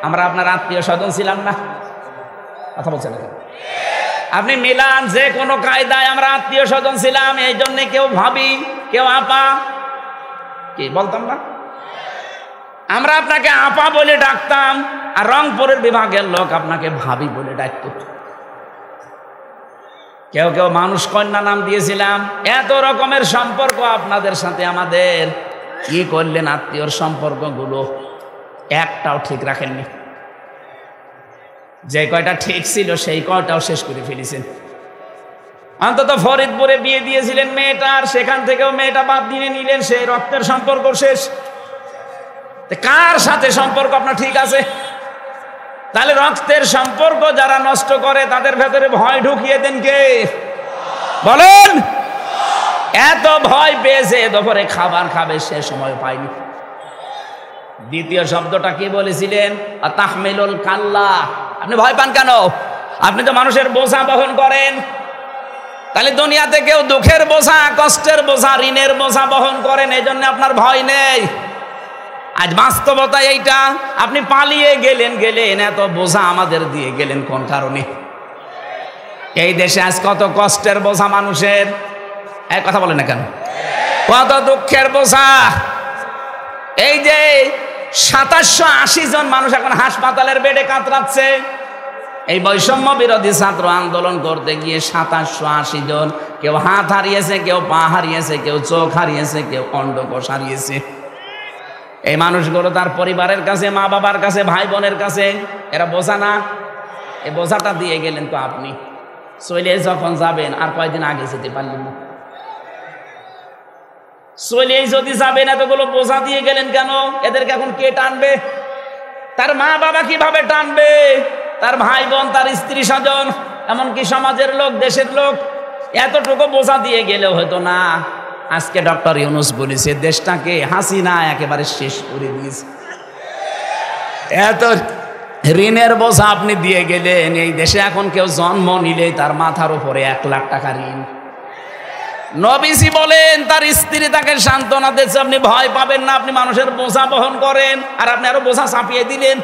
S1: আমরা আপনার আত্মীয় স্বজন ছিলাম না, কথা বলছেন, আপনি মিলান যে কোনো কায়দায় আমরা আত্মীয় স্বজন ছিলাম, এই জন্য কেউ ভাবি, কেউ আপা, কি বলতাম না? আমরা আপনাকে আপা বলে ডাকতাম, আর রংপুরের বিভাগের লোক আপনাকে ভাবি বলে ডাকত। কেউ কেউ মানুষ কন্যা নাম দিয়েছিলাম। এত রকমের সম্পর্ক আপনাদের সাথে আমাদের। কি করলেন আত্মীয়র সম্পর্কগুলো? একটাও ঠিক রাখেননি। যে কয়টা ঠিক ছিল সেই কয়টাও শেষ করে ফেলেছেন। অন্তত ফরিদপুরে বিয়ে দিয়েছিলেন মেয়েটার, সেখান থেকেও মেয়েটা বাদ দিয়ে নিলেন, সেই রক্তের সম্পর্ক শেষ। কার সাথে সম্পর্ক আপনার ঠিক আছে? তাহলে রক্তের সম্পর্ক যারা নষ্ট করে তাদের ভেতরে ভয় ঢুকিয়ে দেন কে? বলেন। এত ভয় পেয়েছে দুপুরে খাবার খাবে সে সময় পায়নি। দ্বিতীয় শব্দটা কি বলেছিলেন? তাহমিলুল কাল্লা। আপনি ভয় পান কেন? আপনি তো মানুষের বোঝা বহন করেন। তাহলে দুনিয়াতে কেউ দুঃখের বোঝা, কষ্টের বোঝা, ঋণের বোঝা বহন করেন, এই জন্য আপনার ভয় নেই। আজ বাস্তবতা এইটা। আপনি পালিয়ে গেলেন, এত বোঝা আমাদের দিয়ে গেলেন কোন কারণে? এই দেশে আজ কত কষ্টের বোঝা মানুষের, এক কথা বলে না কেন, কত দুঃখের বোঝা। এই যে 2780 জন মানুষ এখন হাসপাতালের বেডে কাতরাচ্ছে, এই বৈষম্য বিরোধী ছাত্র আন্দোলন করতে গিয়ে 2780 জন, কেউ হাত হারিয়েছে, কেউ পা হারিয়েছে, কেউ চোখ হারিয়েছে, কেউ অন্ডকোষ হারিয়েছে। এই মানুষগুলো তার পরিবারের কাছে, মা বাবার কাছে, ভাই বোনের কাছে এরা বোঝা না। এই বোঝাটা দিয়ে গেলেন তো আপনি। চলে যখন যাবেন, আর কয়দিন আগে যেতে পারলেন না? চলে যদি যাবেন, এতগুলো বোঝা দিয়ে গেলেন কেন? এদেরকে এখন কে টানবে? তার মা বাবা কিভাবে টানবে? তার ভাই বোন, তার স্ত্রী স্বজন, এমনকি সমাজের লোক, দেশের লোক। এতটুকু বোঝা দিয়ে গেলেও হয়তো না। আজকে ডক্টর ইউনূস বলেছে দেশটাকে হাসিনা একেবারে শেষ করে দিয়েছে। এত ঋণের বোঝা আপনি দিয়ে গেলেন। এই দেশে এখন কেউ জন্ম নিলেই তার মাথার উপরে 1 লাখ টাকা ঋণ। নবীজি বলেন তার স্ত্রী তাকে সান্ত্বনা দিচ্ছে, আপনি ভয় পাবেন না, আপনি মানুষের বোঝা বহন করেন, আর আপনি আরো বোঝা চাপিয়ে দিলেন।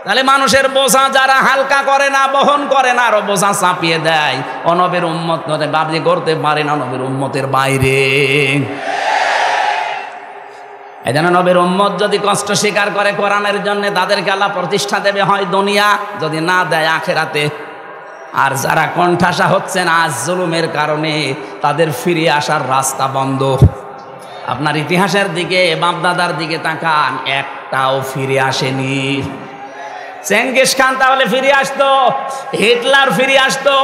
S1: তাহলে মানুষের বোঝা যারা হালকা করে না, বহন করে না, আরো বোঝা চাপিয়ে দেয়। নবীর উম্মত বাবজি করতে পারে না নবীর উম্মতের বাইরে। এই জন্য নবীর উম্মত যদি কষ্ট স্বীকার করে কোরআনের জন্য, তাদেরকে আল্লাহ প্রতিষ্ঠা দেবে হয় দুনিয়া, যদি না দেয় আখেরাতে। আর যারা কণ্ঠাসা হচ্ছেন আজ জুলুমের কারণে, তাদের ফিরে আসার রাস্তা বন্ধ। আপনার ইতিহাসের দিকে, বাপদাদার দিকে তাকান, একটাও ফিরে আসেনি। চেঙ্গিস খান তাহলে ফিরে আসতো, হিটলার ফিরে আসতো,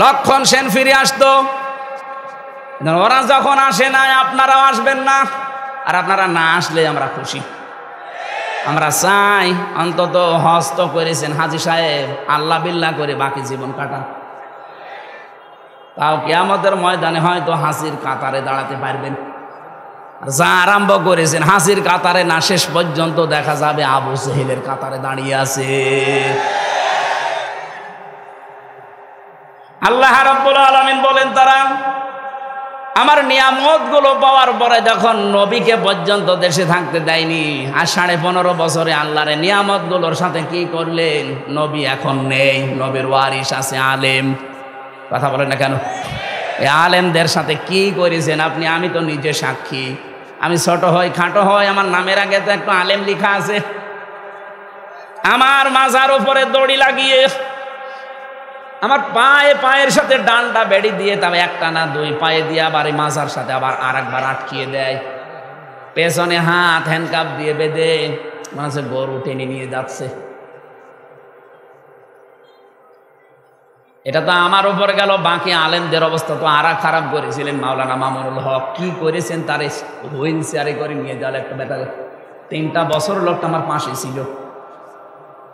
S1: লক্ষণ সেন ফিরে আসতো। ওরা যখন আসে না, আপনারাও আসবেন না। আর আপনারা না আসলে আমরা খুশি। আমরা চাই অন্তত হজ তো করেছেন হাজী সাহেব, আল্লাহ বিল্লাহ করে বাকি জীবন কাটান। তাও কিয়ামতের ময়দানে হয়তো হাসির কাতারে দাঁড়াতে পারবেন। যা আরম্ভ করেছেন হাসির কাতারে না, শেষ পর্যন্ত দেখা যাবে আবু জেহেলের কাতারে দাঁড়িয়ে আছে। আল্লাহ রাব্বুল আলামিন বলেন, তারা আমার নিয়ামত গুলো পাওয়ার পরে যখন নবীকে পর্যন্ত দেশে থাকতে দেয়নি, আর 15.5 বছরে আল্লাহর নিয়ামত গুলোর সাথে কি করলেন? নবী এখন নেই, নবীর ওয়ারিস আছে আলেম। কথা বলেন না কেন? এই আলেমদের সাথে কি করেছেন আপনি? আমি তো নিজে সাক্ষী। আমি ছোট হই, খাটো হই, আমার নামের আগে তো একটু আলেম লেখা আছে। আমার মাজার উপরে দড়ি লাগিয়ে, আমার পায়ের সাথে ডান্ডা বেড়ি দিয়ে, তবে একটা না 2 পায়ে দিয়ে আবার এই মাজার সাথে আবার আরেকবার আটকিয়ে দেয়। পেছনে হাত হ্যান্ডকাপ দিয়ে বেঁধে মনে হচ্ছে গরু টেনে নিয়ে যাচ্ছে। এটা তো আমার উপর গেল, বাকি আলেমদের অবস্থা তো আরা খারাপ করেছিলেন। মাওলানা মামুনুল হক কি করেছেন, তার হুইল চেয়ারে করে নিয়ে যাওয়ার একটা ব্যাপার। 3টা বছর লোকটা আমার পাশে ছিল।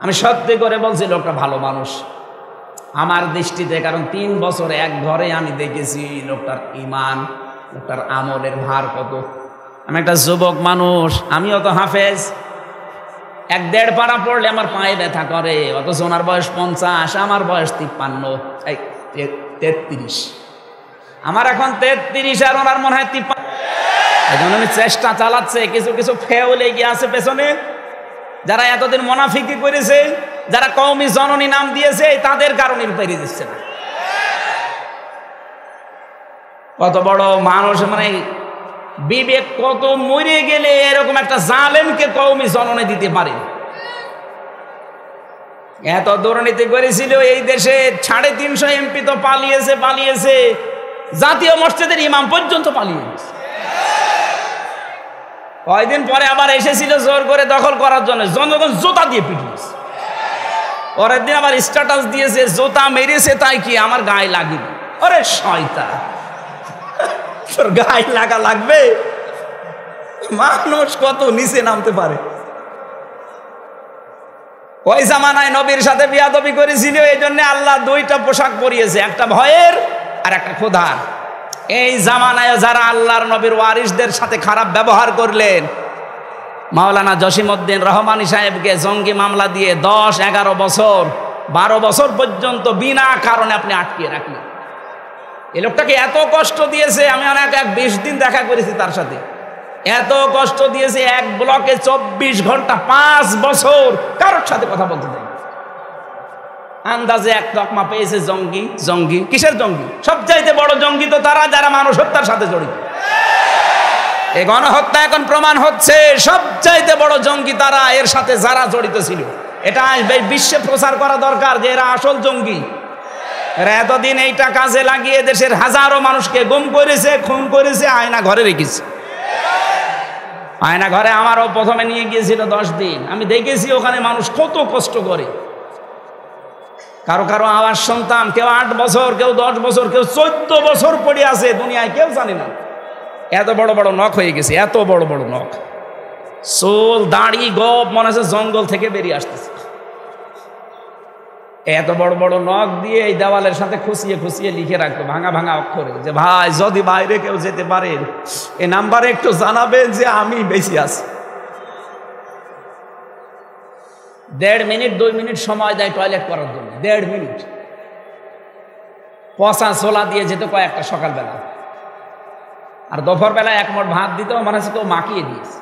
S1: আমি সত্যি করে বলছি লোকটা ভালো মানুষ আমার দৃষ্টিতে, কারণ 3 বছর এক ঘরে আমি দেখেছি লোকটার ইমান, লোকটার আমলের ভার কত। আমি একটা যুবক মানুষ, আমিও তো হাফেজ। 1-1.5 পারা পড়লে আমার পায়ে ব্যথা করে, অথচ ওনার বয়স 50, আমার বয়স 33। আমার এখন 33 আর ওনার মনে হয় 53। এই জন্য আমি চেষ্টা চালাচ্ছে, কিছু কিছু ফেউ লেগে আছে পেছনে, যারা এতদিন মুনাফিকি করেছে, যারা কওমি জননী নাম দিয়েছে, তাদের কারণে পেরিয়ে দিচ্ছে না। কত বড় মানুষ, মানে বিবেক কত মরে গেলে এরকম একটা জালেমকে কওমি জননী দিতে পারে। এত দুর্নীতি করেছিল এই দেশে, 350 এমপি তো পালিয়েছে, জাতীয় মসজিদের ইমাম পর্যন্ত পালিয়েছে। কয়দিন পরে আবার এসেছিল জোর করে দখল করার জন্য, জনগণ জুতা দিয়ে পিটিয়েছে। পরের দিন আবার স্ট্যাটাস দিয়েছে, জুতা মেরেছে তাই কি আমার গায়ে লাগবে। আরে শয়তান, তোর গায়ে লাগা লাগবে? মানুষ কত নিচে নামতে পারে। ওই জামানায় নবীর সাথে বিয়াদবি করেছিল, এই জন্য আল্লাহ 2টা পোশাক পরিয়েছে, একটা ভয়ের আর একটা খোদার। এই জামানায় যারা আল্লাহর নবীর ওয়ারিসদের সাথে খারাপ ব্যবহার করলেন, মাওলানা জসিমউদ্দিন রহমানী সাহেবকে জঙ্গি মামলা দিয়ে 10-11 বছর 12 বছর পর্যন্ত বিনা কারণে আপনি আটকিয়ে রাখলেন। এই লোকটাকে এত কষ্ট দিয়েছে, আমি অনেক 20 দিন দেখা করেছি তার সাথে। এত কষ্ট দিয়েছে, এক ব্লকে 24 ঘন্টা 5 বছর কারোর সাথে কথা বলতে দেয়। আন্দাজে এক তকমা পেয়েছে জঙ্গি। জঙ্গি কিসের জঙ্গি? সবচাইতে বড় জঙ্গি তো তারা যারা মানুষ হত্যার সাথে জড়িত। এই গণহত্যা এখন প্রমাণ হচ্ছে সবচাইতে বড় জঙ্গি তারা, এর সাথে যারা জড়িত ছিল। এটা বিশ্বে প্রচার করা দরকার যে এরা আসল জঙ্গি। এরা এতদিন এইটা কাজে লাগিয়ে দেশের হাজারো মানুষকে গুম করেছে, খুন করেছে, আয়না ঘরে রেখেছে। আয়না ঘরে আমারও প্রথমে নিয়ে গিয়েছিল 10 দিন। আমি দেখেছি ওখানে মানুষ কত কষ্ট করে। কারো কারো আওয়াজ শুনতাম, কেউ 8 বছর, কেউ 10 বছর, কেউ 14 বছর পড়ে আছে, দুনিয়ায় কেউ জানে না। এত বড় বড় নখ হয়ে গেছে, এত বড় বড় নখ, চুল দাড়ি গোপ মনে হচ্ছে জঙ্গল থেকে বেরিয়ে আসতেছে। এত বড় বড় নখ দিয়ে এই দেওয়ালের সাথে খুশিয়ে খুশিয়ে লিখে রাখতো ভাঙা ভাঙা অক্ষরে যে ভাই যদি বাইরে কেউ যেতে পারেন এই নাম্বারে একটু জানাবেন যে আমি বেশি আছি। 1.5 মিনিট 2 মিনিট সময় দেয় টয়লেট করার জন্য, 1.5 মিনিট। পচা ছোলা দিয়ে যেত কয়েকটা সকালবেলা, আর দুপুর বেলা 1 মুঠ ভাত দিত, মনে হচ্ছে কেউ মাখিয়ে দিয়েছে।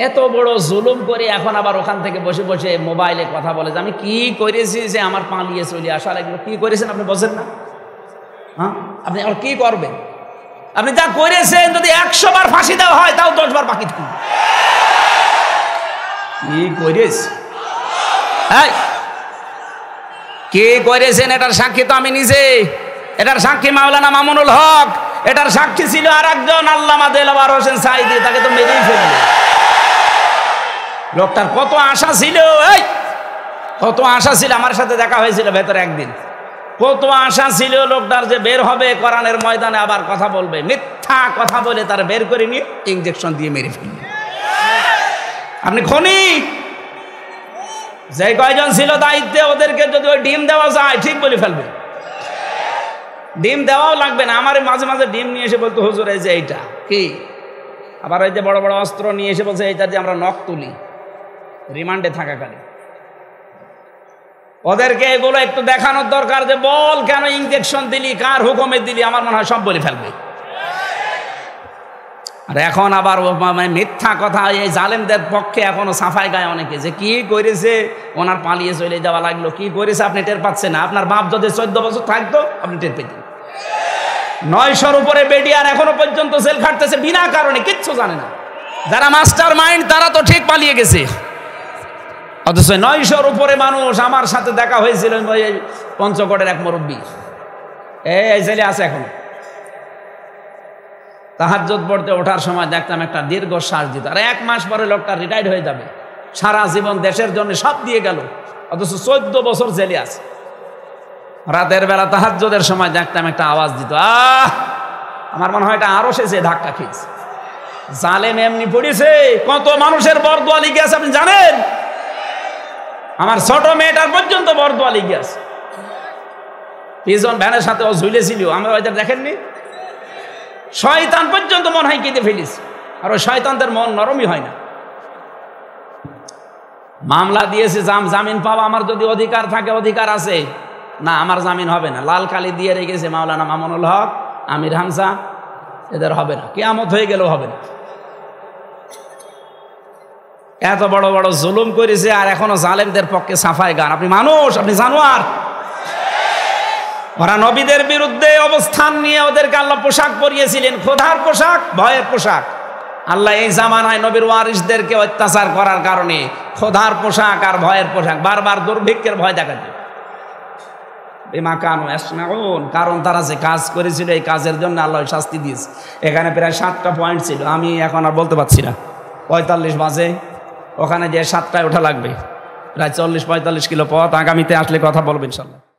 S1: এত বড় জুলুম করে এখন আবার ওখান থেকে বসে বসে মোবাইলে কথা বলে যে আমি কি করেছি যে আমার পালিয়ে চলে আসা লাগলো। কি করেছেন আপনি বোঝেন না? হ্যাঁ, আপনি আর কি করবেন? আপনি যা করেছেন যদি 100 বার ফাঁসি দেওয়া হয় তাও 10 বার বাকি থাকবে। কি করেছে? কে করেছেন এটার সাক্ষী তো আমি নিজে। এটার সাক্ষী মাওলানা মামুনুল হক, এটার সাক্ষী ছিল আর একজন আল্লামা দেলাওয়ার হোসেন সাঈদী, তাকে তো মেরেই ফেলল। লোকটার কত আশা ছিল, কত আশা ছিল। আমার সাথে দেখা হয়েছিল ভেতরে একদিন। কত আশা ছিল লোকটার যে বের হবে কোরআনের ময়দানে আবার কথা বলবে, মিথ্যা কথা বলে তার বের করে নিয়ে ইনজেকশন দিয়ে মেরে ফেলল। আপনি খনি যে কয়জন ছিল দায়িত্বে ওদেরকে যদি ওই ডিম দেওয়া যায় ঠিক বলে ফেলবে। ডিম দেওয়াও লাগবে না। আমার মাঝে মাঝে ডিম নিয়ে এসে বলতো হুজুর এই যে এইটা কি, আবার ওই যে বড় বড় অস্ত্র নিয়ে এসে বলছে এইটা দিয়ে আমরা নখ তুলি রিমান্ডে থাকাকালে। ওদেরকে এগুলো একটু দেখানোর দরকার যে বল কেন ইনজেকশন দিলি, কার হুকুমে দিলি, আমার মনে হয় সব বলে ফেলবে। আর এখন আবার মিথ্যা কথা, এই জালেমদের পক্ষে এখনো সাফাই গায় অনেকে যে কি করেছে ওনার পালিয়ে চলে যাওয়া লাগলো। কি করেছে আপনি টের পাচ্ছেন না? আপনার বাপ যদি 14 বছর থাকতো আপনি টের পেতেন। 900-র উপরে বেডিয়ার এখনো পর্যন্ত জেল খাটতেছে বিনা কারণে, কিচ্ছু জানে না। যারা মাস্টার মাইন্ড তারা তো ঠিক পালিয়ে গেছে, অথচ 900-র উপরে মানুষ। আমার সাথে দেখা হয়েছিল পঞ্চগড়ের এক মুরব্বী, এই জেলে আছে এখন। তাহাজ্জুদ পড়তে ওঠার সময় দেখতাম একটা দীর্ঘ শ্বাস দিত। আর 1 মাস পরে লোকটা রিটায়ার্ড হয়ে যাবে, সারা জীবন দেশের জন্য সব দিয়ে গেল, অথচ 14 বছর জেলে আছে। রাতের বেলা তাহাজ্জুদের সময় দেখতাম একটা আওয়াজ দিত, আমার মনে হয় এটা আরো সে ধাক্কা খেয়েছে। জালেম এমনি পড়েছে, কত মানুষের বরদোয়া লিখে আছে আপনি জানেন? আমার ছোট মেয়েটার পর্যন্ত বরদোয়া লিখে আছে। পিজন ভ্যানের সাথে ও ঝুলেছিল, আমরা ওইটা দেখেননি? শয়তান পর্যন্ত মন হয় কেঁদে ফেলিস। আর ওই শয়তানদের মন নরমই হয় না। মামলা দিয়েছে, জামিন পাওয়া আমার যদি অধিকার থাকে, অধিকার আছে না, আমার জামিন হবে না। লাল কালি দিয়ে রেখেছে মাওলানা মামুনুল হক, আমির হামজা, এদের হবে না, কিয়ামত হয়ে গেলেও হবে না। এত বড় বড় জুলুম করেছে আর এখনো জালেমদের পক্ষে সাফাই গান। আপনি মানুষ, আপনি জানোয়ার। ওরা নবীদের বিরুদ্ধে অবস্থান নিয়ে ওদেরকে আল্লাহ পোশাক পরিয়েছিলেন, খোদার পোশাক, ভয়ের পোশাক। আল্লাহ এই জামানায় নবীর ওয়ারিসদেরকে অত্যাচার করার কারণে খোদার পোশাক আর ভয়ের পোশাক, বারবার দুর্ভিক্ষের ভয় দেখাচ্ছে। বিমা কানু ইয়াসনাউন, কারণ তারা যে কাজ করেছিল এই কাজের জন্য আল্লাহ শাস্তি দিয়েছে। এখানে প্রায় 7টা পয়েন্ট ছিল, আমি এখন আর বলতে পারছি না। 45 বাজে, ওখানে যে 7টায় ওঠা লাগবে, প্রায় 40-45 কিলো পথ। আগামীতে আসলে কথা বলবেন ইনশাআল্লাহ।